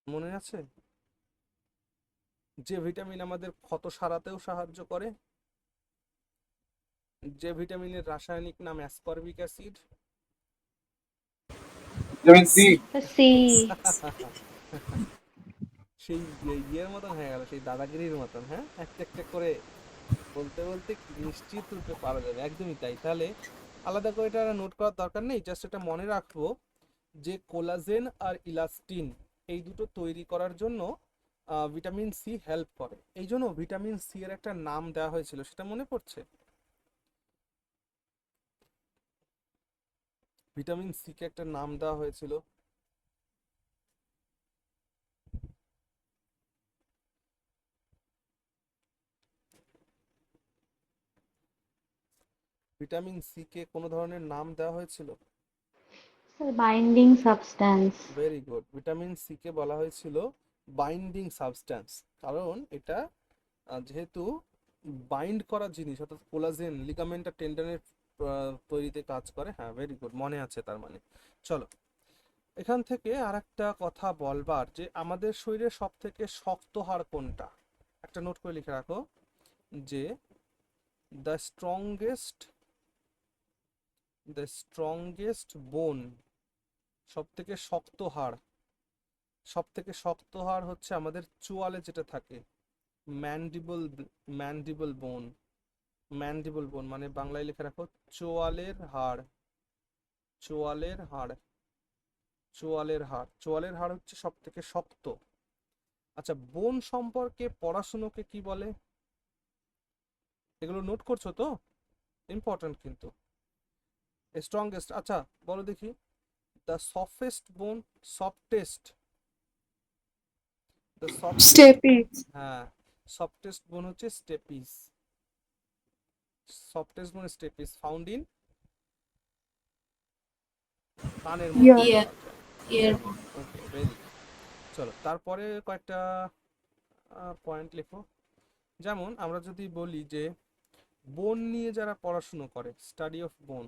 মনে আছে? যে ভিটামিন আমাদের ক্ষত সারাতেও সাহায্য করে, যে ভিটামিনের রাসায়নিক নাম ascorbic acid. Vitamin C. C. সেই ইয়ের মতন হয়ে গেল, সেই দাদাগিরির মতন। হ্যাঁ, একটা একটা করে বলতে বলতে নিশ্চিত রূপে পারা যাবে, একদমই তাই। তাহলে আলাদা করে এটা নোট করার দরকার নেই, জাস্ট এটা মনে রাখবো যে কোলাজেন আর ইলাস্টিন এই দুটো তৈরি করার জন্য ভিটামিন সি হেল্প করে, এই জন্য ভিটামিন সি এর একটা নাম দেওয়া হয়েছিল, সেটা মনে পড়ছে? ভিটামিন সি কে একটা নাম দেওয়া হয়েছিল। ভিটামিন সি কে কোনো ধরনের নাম দেওয়া হয়েছিল? Binding substance. Very good, vitamin C কে বলা হয়েছিল বাইন্ডিং সাবস্ট্যান্স, কারণ এটা যেহেতু বাইন্ড করা জিনিস, অর্থাৎ কোলাজেন লিগামেন্ট আর টেন্ডনের তৈরিতে কাজ করে। হ্যাঁ, ভেরি গুড, মনে আছে তার মানে। চলো, এখান থেকে আর একটা কথা বলবার, যে আমাদের শরীরে সব থেকে শক্ত হাড় কোনটা, একটা নোট করে লিখে রাখো, যে দ্য স্ট্রংগেস্ট বোন, সব থেকে শক্ত হাড়, সব থেকে শক্ত হাড় হচ্ছে আমাদের চোয়ালে যেটা থাকে, ম্যান্ডিবল ম্যান্ডিবল বোন। ম্যান্ডিবল বোন মানে বাংলায় লিখে রাখো চোয়ালের হাড়। চোয়ালের হাড়, চোয়ালের হাড়, চোয়ালের হাড় হচ্ছে সব থেকে শক্ত। আচ্ছা, বোন সম্পর্কে পড়াশুনোকে কি বলে? এগুলো নোট করছো তো? ইম্পর্টেন্ট কিন্তু। স্ট্রংগেস্ট, আচ্ছা বলো দেখি, দ্য সফটেস্ট বোন, সফটেস্ট, দ্য সফটেস্ট, স্টেপিস। হ্যাঁ, সফটেস্ট বোন হচ্ছে স্টেপিস। সফটেস্ট বোন স্টেপিস ফাউন্ড ইন কানের মধ্যে ইয়ার। ইয়ার, পাওয়া যায়। ইয়ার ওকে, ভেরি গুড। চলো, তারপরে কয়েকটা পয়েন্ট লেখো। যেমন আমরা যদি বলি যে বোন নিয়ে যারা পড়াশুনো করে, স্টাডি অফ বোন,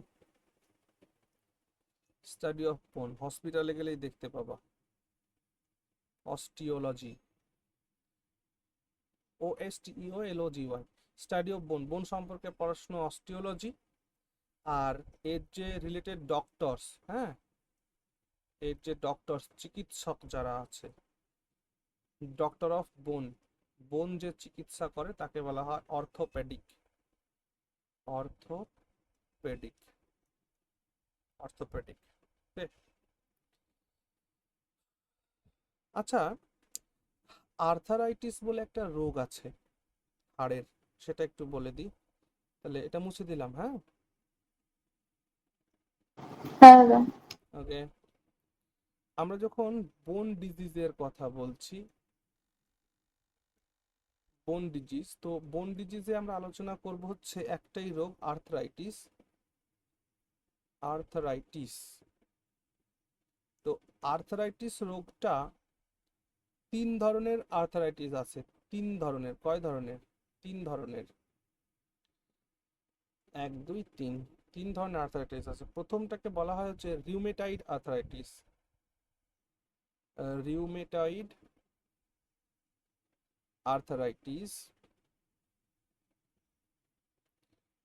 স্টাডি অফ বোন, হসপিটালে গেলেই দেখতে পাবা, অস্টিওলজি, OSTEOLOGY, স্টাডি অফ বোন, বোন সম্পর্কে পড়াশুনো অস্টিওলজি। আর এর যে রিলেটেড ডক্টরস, হ্যাঁ, এর যে ডক্টরস, চিকিৎসক যারা আছে, ডক্টর অফ বোন, বোন যে চিকিৎসা করে তাকে বলা হয় অর্থোপেডিক। Orthopaedic, orthopaedic. আচ্ছা, আর্থারাইটিস বলে একটা রোগ আছে হাড়ের, সেটা একটু বলে দিই, তাহলে এটা মুছে দিলাম। হ্যাঁ, হ্যাঁ দাদা। ওকে। আমরা যখন বোন ডিজিজের কথা বলছি, বোন ডিজিজ, তো বোন ডিজিজে আমরা আলোচনা করব হচ্ছে একটাই রোগ, আর্থরাইটিস। আর্থরাইটিস, তো আর্থরাইটিস রোগটা তিন ধরনের আর্থরাইটিস আছে। তিন ধরনের, কয় ধরনের? তিন ধরনের, এক দুই তিন, তিন ধরনের আর্থরাইটিস আছে। প্রথমটাকে বলা হয় হচ্ছে rheumatoid arthritis. Rheumatoid arthritis,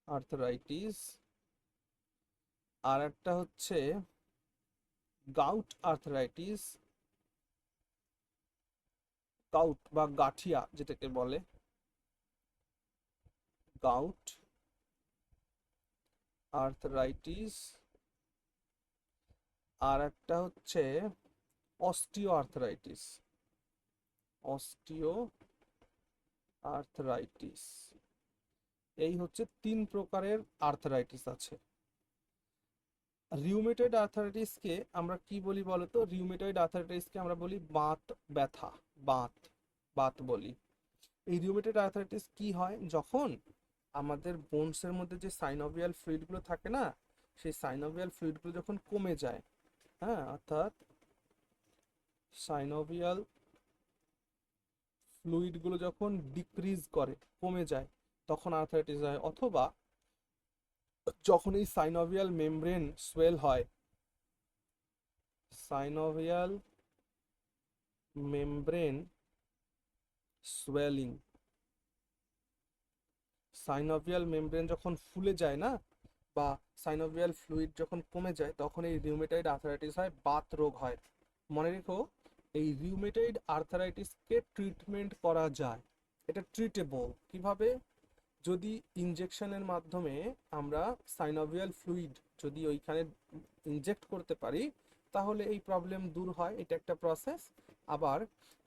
arthritis. আর একটা হচ্ছে গাউট আর্থরাইটিস, গাউট বা গাঠিয়া যেটাকে বলে, গাউট আর্থরাইটিস। আর একটা হচ্ছে অস্টিও আর্থরাইটিস, অস্টিও আর্থরাইটিস। এই হচ্ছে তিন প্রকারের আর্থরাইটিস আছে। রিউমেটয়েড আর্থরাইটিসকে আমরা কি বলি বলতো? রিউমেটয়েড আর্থরাইটিসকে আমরা বলি বাত ব্যথা, বাত, বাত বলি। এই রিউমেটয়েড আর্থরাইটিস কি হয়? যখন আমাদের বোনসের মধ্যে যে সাইনোভিয়াল ফ্লুইডগুলো থাকে না, সেই সাইনোভিয়াল ফ্লুইডগুলো যখন কমে যায়, হ্যাঁ, অর্থাৎ সাইনোভিয়াল ফ্লুইডগুলো যখন ডিক্রিজ করে, কমে যায়, তখন আর্থরাইটিস হয়। অথবা যখন এই সাইনোভিয়াল মেমব্রেন সোয়েল হয়, synovial membrane swelling, synovial membrane যখন ফুলে যায় না, বা সাইনোভিয়াল ফ্লুইড যখন কমে যায়, তখন এই রিউমেটয়েড আর্থারাইটিস হয়, বাত রোগ হয়। মনে রেখো, এই রিউমেটয়েড আর্থারাইটিসকে ট্রিটমেন্ট করা যায়, এটা ট্রিটেবল। কিভাবে? যদি ইনজেকশনের মাধ্যমে আমরা সাইনোভিয়াল ফ্লুইড যদি ওইখানে ইনজেক্ট করতে পারি, তাহলে এই প্রবলেম দূর হয়, এটা একটা প্রসেস। আবার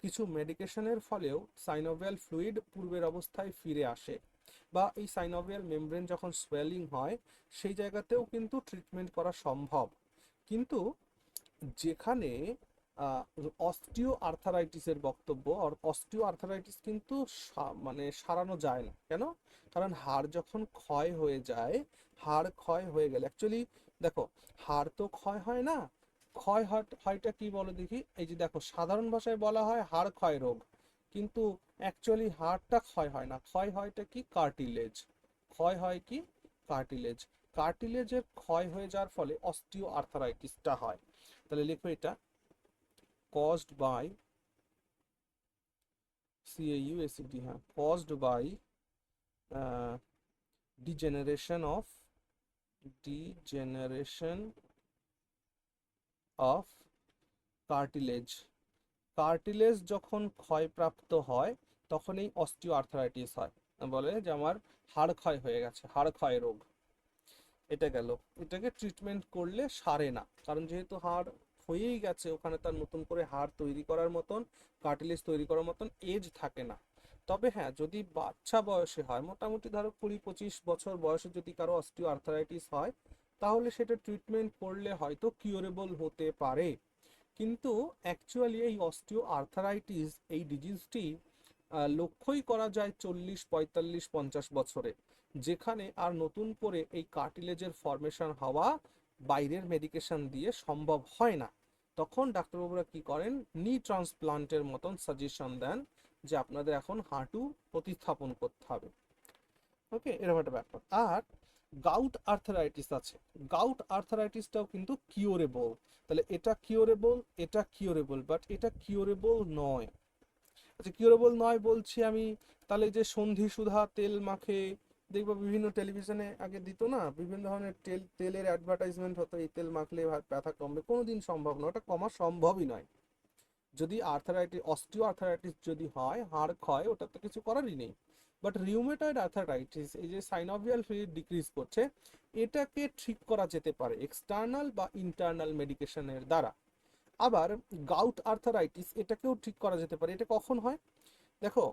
কিছু মেডিকেশনের ফলেও সাইনোভিয়াল ফ্লুইড পূর্বের অবস্থায় ফিরে আসে, বা এই সাইনোভিয়াল মেমব্রেন যখন সোয়েলিং হয় সেই জায়গাতেও কিন্তু ট্রিটমেন্ট করা সম্ভব। কিন্তু যেখানে অস্টিও আর্থারাইটিসের বক্তব্য, আর অস্টিও আর্থারাইটিস কিন্তু মানে সারানো যায় না। কেন? কারণ হাড় যখন ক্ষয় হয়ে যায়, হাড় ক্ষয় হয়ে গেলে অ্যাকচুয়ালি দেখো, হাড় তো ক্ষয় হয় না, ক্ষয় হয়টা কি বলো দেখি। এই যে দেখো, সাধারণ ভাষায় বলা হয় হাড় ক্ষয় রোগ, কিন্তু অ্যাকচুয়ালি হাড়টা ক্ষয় হয় না, ক্ষয় হয়টা কি, কার্টিলেজ। ক্ষয় হয় কি, কার্টিলেজ। কার্টিলেজের ক্ষয় হয়ে যাওয়ার ফলে অস্টিও আর্থারাইটিসটা হয়। তাহলে লিখো এটা, caused by CAUSED, হ্যাঁ, caused by degeneration of cartilage। Cartilage যখন ক্ষয়প্রাপ্ত হয় তখন এই অস্টিও আর্থারাইটিস হয়। বলে যে আমার হাড় ক্ষয় হয়ে গেছে, হাড় ক্ষয় রোগ। এটা গেল। এটাকে ট্রিটমেন্ট করলে সারে না, কারণ যেহেতু হাড় হয়েই গেছে, ওখানে তার নতুন করে হাড় তৈরি করার মতন, কার্টিলেজ তৈরি করার মতন এজ থাকে না। তবে হ্যাঁ, যদি বাচ্চা বয়সে হয়, মোটামুটি ধরো 20-25 বছর বয়সে যদি কারো অস্টিও আর্থারাইটিস হয়, তাহলে সেটা ট্রিটমেন্ট করলে হয়তো কিউরেবল হতে পারে। কিন্তু অ্যাকচুয়ালি এই অস্টিও আর্থারাইটিস, এই ডিজিজটি লক্ষ্যই করা যায় 40, 45, 50 বছরে, যেখানে আর নতুন করে এই কার্টিলেজের ফর্মেশন হওয়া বাইরের মেডিকেশন দিয়ে সম্ভব হয় না। তখন ডাক্তারবাবুরা কি করেন, নি ট্রান্সপ্লান্টের মতন সাজেশন দেন যে আপনাদের এখন হাঁটু প্রতিস্থাপন করতে হবে। ওকে, এরকম একটা ব্যাপার। আর গাউট আর্থারাইটিস আছে, গাউট আর্থারাইটিসটাও কিন্তু কিউরেবল। তাহলে এটা কিউরেবল, এটা কিউরেবল, বাট এটা কিউরেবল নয়। আচ্ছা, কিউরেবল নয় বলছি আমি, তাহলে যে সন্ধি সুধা তেল মাখে, দেখবো বিভিন্ন টেলিভিশনে আগে দিত না, বিভিন্ন ধরনের তেলের অ্যাডভার্টাইজমেন্ট হতো, এই তেল মাখলে ব্যথা কমবে, কোনোদিন সম্ভব নয়, ওটা কমা সম্ভবই নয়। যদি আর্থারাইটিস, অস্টিও আর্থারাইটিস যদি হয়, হাড় ক্ষয়, ওটা তো কিছু করারই নেই। বাট রিউমেটয়েড আর্থারাইটিস, এই যে সাইনোভিয়াল ফ্লুইড ডিক্রিজ করছে, এটাকে ঠিক করা যেতে পারে এক্সটার্নাল বা ইন্টারনাল মেডিকেশনের দ্বারা। আবার গাউট আর্থারাইটিস, এটাকেও ঠিক করা যেতে পারে। এটা কখন হয়? দেখো,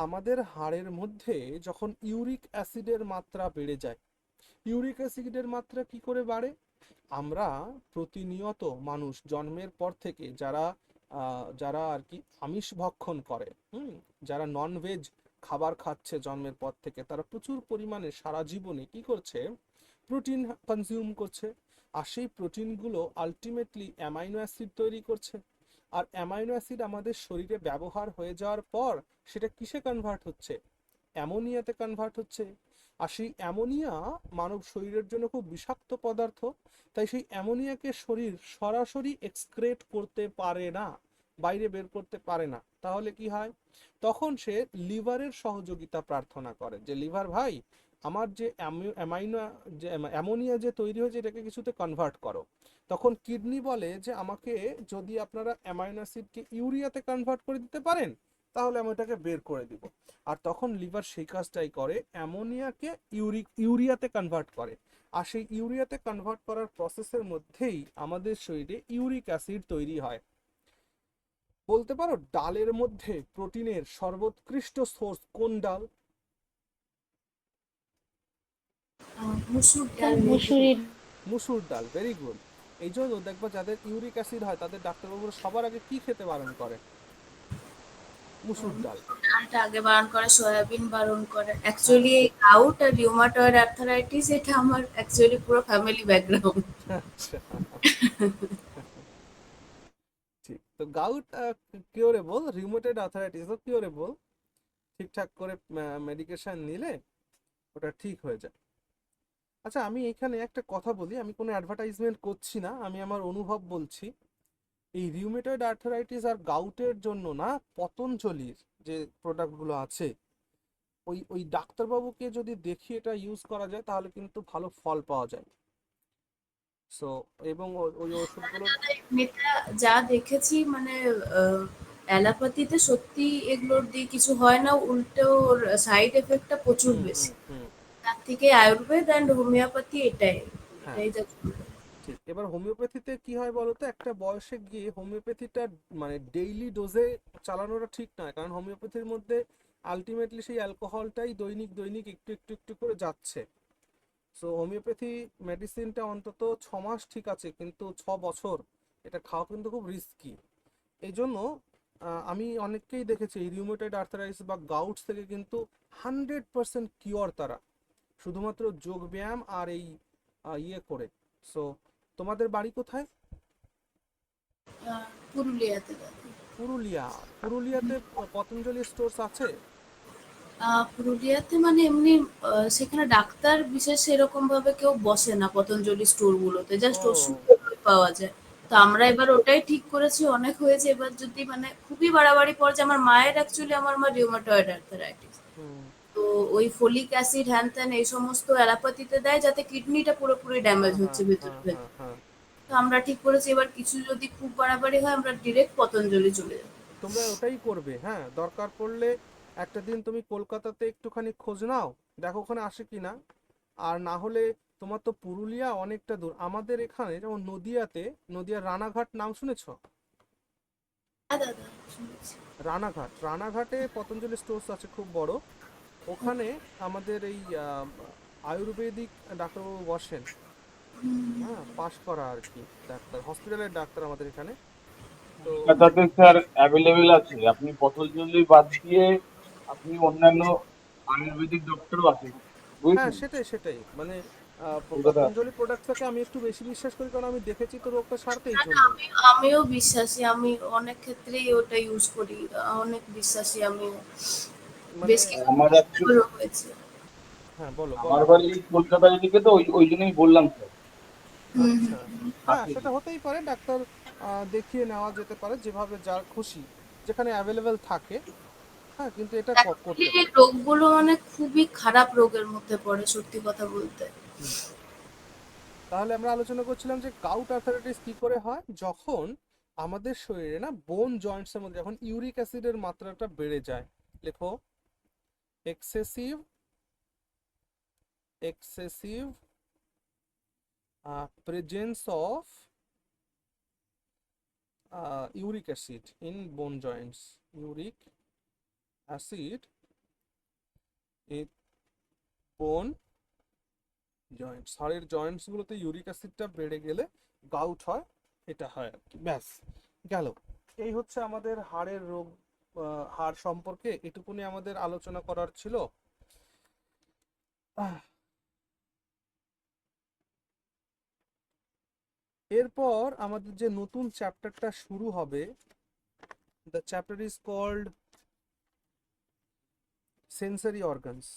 আমাদের হাড়ের মধ্যে যখন ইউরিক অ্যাসিডের মাত্রা বেড়ে যায়, ইউরিক অ্যাসিডের মাত্রা কি করে বাড়ে? আমরা প্রতিনিয়ত মানুষ জন্মের পর থেকে যারা আর কি আমিষ ভক্ষণ করে, যারা ননভেজ খাবার খাচ্ছে জন্মের পর থেকে, তারা প্রচুর পরিমাণে সারা জীবনে কি করছে, প্রোটিন কনজিউম করছে। আর সেই প্রোটিনগুলো আলটিমেটলি অ্যামাইনো অ্যাসিড তৈরি করছে। আর অ্যামাইনো অ্যাসিড আমাদের শরীরে ব্যবহার হয়ে যাওয়ার পর সেটা কিসে কনভার্ট হচ্ছে? অ্যামোনিয়াতে কনভার্ট হচ্ছে। আর সেই অ্যামোনিয়া মানব শরীরের জন্য খুব বিষাক্ত পদার্থ। তাই সেই অ্যামোনিয়াকে শরীর সরাসরি এক্সক্রেট করতে পারে না, বাইরে বের করতে পারে না। তাহলে কি হয়? তখন সে লিভারের সহযোগিতা প্রার্থনা করে যে লিভার ভাই, আমার যে অ্যামোনিয়া যে তৈরি হয়েছে, এটাকে কিছুতে কনভার্ট করো। তখন কিডনি বলে যে আমাকে যদি আপনারা অ্যামাইনো অ্যাসিডকে ইউরিয়াতে কনভার্ট করে দিতে পারেন, তাহলে আমি ওটাকে বের করে দিব। আর তখন লিভার সেই কাজটাই করে, অ্যামোনিয়াকে ইউরিয়াতে কনভার্ট করে। আর সেই ইউরিয়াতে কনভার্ট করার প্রসেসের মধ্যেই আমাদের শরীরে ইউরিক অ্যাসিড তৈরি হয়। বলতে পারো ডালের মধ্যে প্রোটিনের সর্বোৎকৃষ্ট সোর্স কোন ডাল? মুসুর ডাল মুসুরির মুসুর ডাল। Very good. এই জন্য দেখবা যাদের ইউরিক অ্যাসিড হয় তাদের ডাক্তারবাবুরা সবার আগে কি খেতে বারণ করে? মুসুর ডাল। ডালটা আগে বারণ করে, সয়াবিন বারণ করে। অ্যাকচুয়ালি গাউট আর রিউমাটয়েড আর্থারাইটিস, এটা আমার অ্যাকচুয়ালি পুরো ফ্যামিলি ব্যাকগ্রাউন্ড। আচ্ছা, ঠিক। তো গাউট কিউরেবল, রিউমেটয়েড আর্থারাইটিসও কিউরেবল। ঠিকঠাক করে মেডিকেশন নিলে ওটা ঠিক হয়ে যায়। আচ্ছা, আমি এখানে একটা কথা বলি, আমি কোনো অ্যাডভার্টাইজমেন্ট করছি না, আমি আমার অনুভব বলছি। এই রিউমেটয়েড আর্থারাইটিস আর গাউটের জন্য না, পতঞ্জলির যে প্রোডাক্টগুলো আছে, ওই ওই ডাক্তারবাবুকে যদি দেখি এটা ইউজ করা যায়, তাহলে কিন্তু ভালো ফল পাওয়া যায়। সো এবং ওই ওষুধগুলোর এমনিতে যা দেখেছি, মানে অ্যালোপ্যাথিতে সত্যি এগুলোর দিয়ে কিছু হয় না, উল্টো ওর সাইড এফেক্টটা প্রচুর বেশি। হুম, তার থেকে আয়ুর্বেদ অ্যান্ড হোমিওপ্যাথি, এটাই হ্যাঁ, এটাই যা। ঠিক। এবার হোমিওপ্যাথিতে কি হয় বলতো, একটা বয়সে গিয়ে হোমিওপ্যাথিটা মানে ডেইলি ডোজে চালানোটা ঠিক নয়, কারণ হোমিওপ্যাথির মধ্যে আলটিমেটলি সেই অ্যালকোহলটাই দৈনিক দৈনিক একটু একটু একটু করে যাচ্ছে। সো হোমিওপ্যাথি মেডিসিনটা অন্তত 6 মাস ঠিক আছে, কিন্তু 6 বছর এটা খাওয়া কিন্তু খুব রিস্কি। এই জন্য আমি অনেককেই দেখেছি এই রিউমেটয়েড আর্থারাইটিস বা গাউটস থেকে কিন্তু 100% কিওর তারা, শুধুমাত্র যোগ ব্যায়াম আর এই ইয়ে করে। সো তোমাদের বাড়ি কোথায়? পুরুলিয়াতে দাদা। পুরুলিয়া। পুরুলিয়াতে পতঞ্জলি স্টোরস আছে? পুরুলিয়াতে মানে এমনি সেখানে ডাক্তার বিশেষ এরকম ভাবে কেউ বসে না পতঞ্জলি স্টোর গুলোতে, জাস্ট ও ওষুধ পাওয়া যায়। তো আমরা এবার ওটাই ঠিক করেছি, অনেক হয়েছে, এবার যদি মানে খুবই বাড়াবাড়ি পড়ছে, আমার মায়ের অ্যাকচুয়ালি আমার মা রিউমাটয়েড আর্থারাইটিস, হুম। তো ওই ফলিক অ্যাসিড হ্যান ত্যান এই সমস্ত অ্যালোপ্যাথিতে দেয় যাতে কিডনিটা পুরোপুরি ড্যামেজ হ্যাঁ হচ্ছে হ্যাঁ ভেতরে হ্যাঁ ভেতরে। হ্যাঁ হ্যাঁ। তো আমরা ঠিক করেছি এবার কিছু যদি খুব বাড়াবাড়ি হয় আমরা ডিরেক্ট পতঞ্জলি চলে যাবো। তোমরা ওটাই করবে, হ্যাঁ। দরকার পড়লে একটা দিন তুমি কলকাতাতে একটুখানি খোঁজ নাও, দেখো ওখানে আসে কিনা। আর না হলে তোমার তো পুরুলিয়া অনেকটা দূর, আমাদের এখানে যেমন নদিয়াতে, নদিয়ার রানাঘাট নাম শুনেছো? হ্যাঁ দাদা, শুনেছি। রানাঘাটে পতঞ্জলি স্টোর্স আছে খুব বড়। ওখানে আমাদের এই আয়ুর্বেদিক ডাক্তারবাবু বসেন, হ্যাঁ, পাশ করা আর কি ডাক্তার, হসপিটালের ডাক্তার আমাদের এখানে। তো কলকাতাতে স্যার অ্যাভেলেবেল আছে, আপনি পতঞ্জলি বাদ দিয়ে আপনি অন্যান্য আয়ুর্বেদিক ডক্টরও আছে, হ্যাঁ, বুঝেছেন? সেটাই সেটাই মানে কলকাতা পতঞ্জলি প্রোডাক্টটাকে আমি একটু বেশি বিশ্বাস করি, কারণ আমি দেখেছি তো রোগটা সারতে এই না না, জন্যই। আমিও বিশ্বাসী, আমি অনেক ক্ষেত্রেই ওটা ইউজ করি, অনেক বিশ্বাসী আমি, মানে বেশ কিছু আমার ভালো হয়েছে। হ্যাঁ, বলো আমার বলো। বাড়ি কলকাতার দিকে, তো ওই ওই জন্যই বললাম স্যার। হুম হুম। আচ্ছা, হ্যাঁ আছে। সেটা হতেই পারে, ডাক্তার দেখিয়ে নেওয়া যেতে পারে যেভাবে যার খুশি, যেখানে অ্যাভেলেবেল থাকে। হ্যাঁ, কিন্তু এটা অ্যাকচুয়ালি করতে এই পারে। রোগগুলো মানে খুবই খারাপ রোগের মধ্যে পড়ে, সত্যি কথা বলতে। হুম। তাহলে আমরা আলোচনা করছিলাম যে গাউট আর্থারাইটিস কি করে হয়, যখন আমাদের শরীরে না বোন জয়েন্টস এর মধ্যে যখন ইউরিক অ্যাসিডের মাত্রাটা বেড়ে যায়। লেখো, excessive excessive presence of uric acid in বোন জয়েন্টস। ইউরিক অ্যাসিড ইন বোন জয়েন্টস, হাড়ের জয়েন্টস গুলোতে ইউরিক অ্যাসিডটা বেড়ে গেলে গাউট হয়, এটা হয় আর কি। ব্যাস, গেল। এই হচ্ছে আমাদের হাড়ের রোগ, হাড় সম্পর্কে এটুকুনি আমাদের আলোচনা করার ছিল। আহ, এরপর আমাদের যে নতুন চ্যাপ্টারটা শুরু হবে, the chapter is called sensory organs.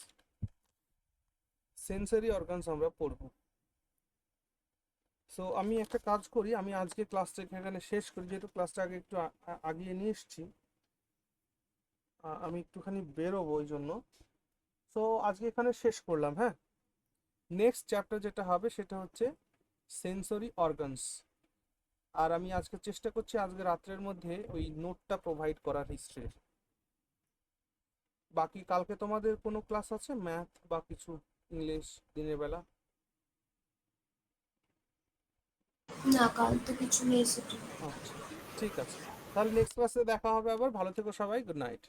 Sensory organs আমরা পড়ব। সো আমি একটা কাজ করি, আমি আজকে ক্লাসটা এখানে শেষ করি, যেহেতু ক্লাসটা আগে একটু আগিয়ে নিয়ে এসেছি। আমি একটুখানি বেরোবো ওই জন্য। সো আজকে এখানে শেষ করলাম, হ্যাঁ। নেক্সট চ্যাপ্টার যেটা হবে সেটা হচ্ছে সেন্সরি অর্গানস। আর আমি আজকে চেষ্টা করছি আজকে রাত্রের মধ্যে ওই নোটটা প্রোভাইড করার হিস্ট্রির। বাকি কালকে তোমাদের কোনো ক্লাস আছে, ম্যাথ বা কিছু, ইংলিশ দিনের বেলা? না, কাল তো কিছু নেই সেটা। আচ্ছা, ঠিক আছে। তাহলে নেক্সট ক্লাসে দেখা হবে আবার। ভালো থেকো সবাই, গুড নাইট।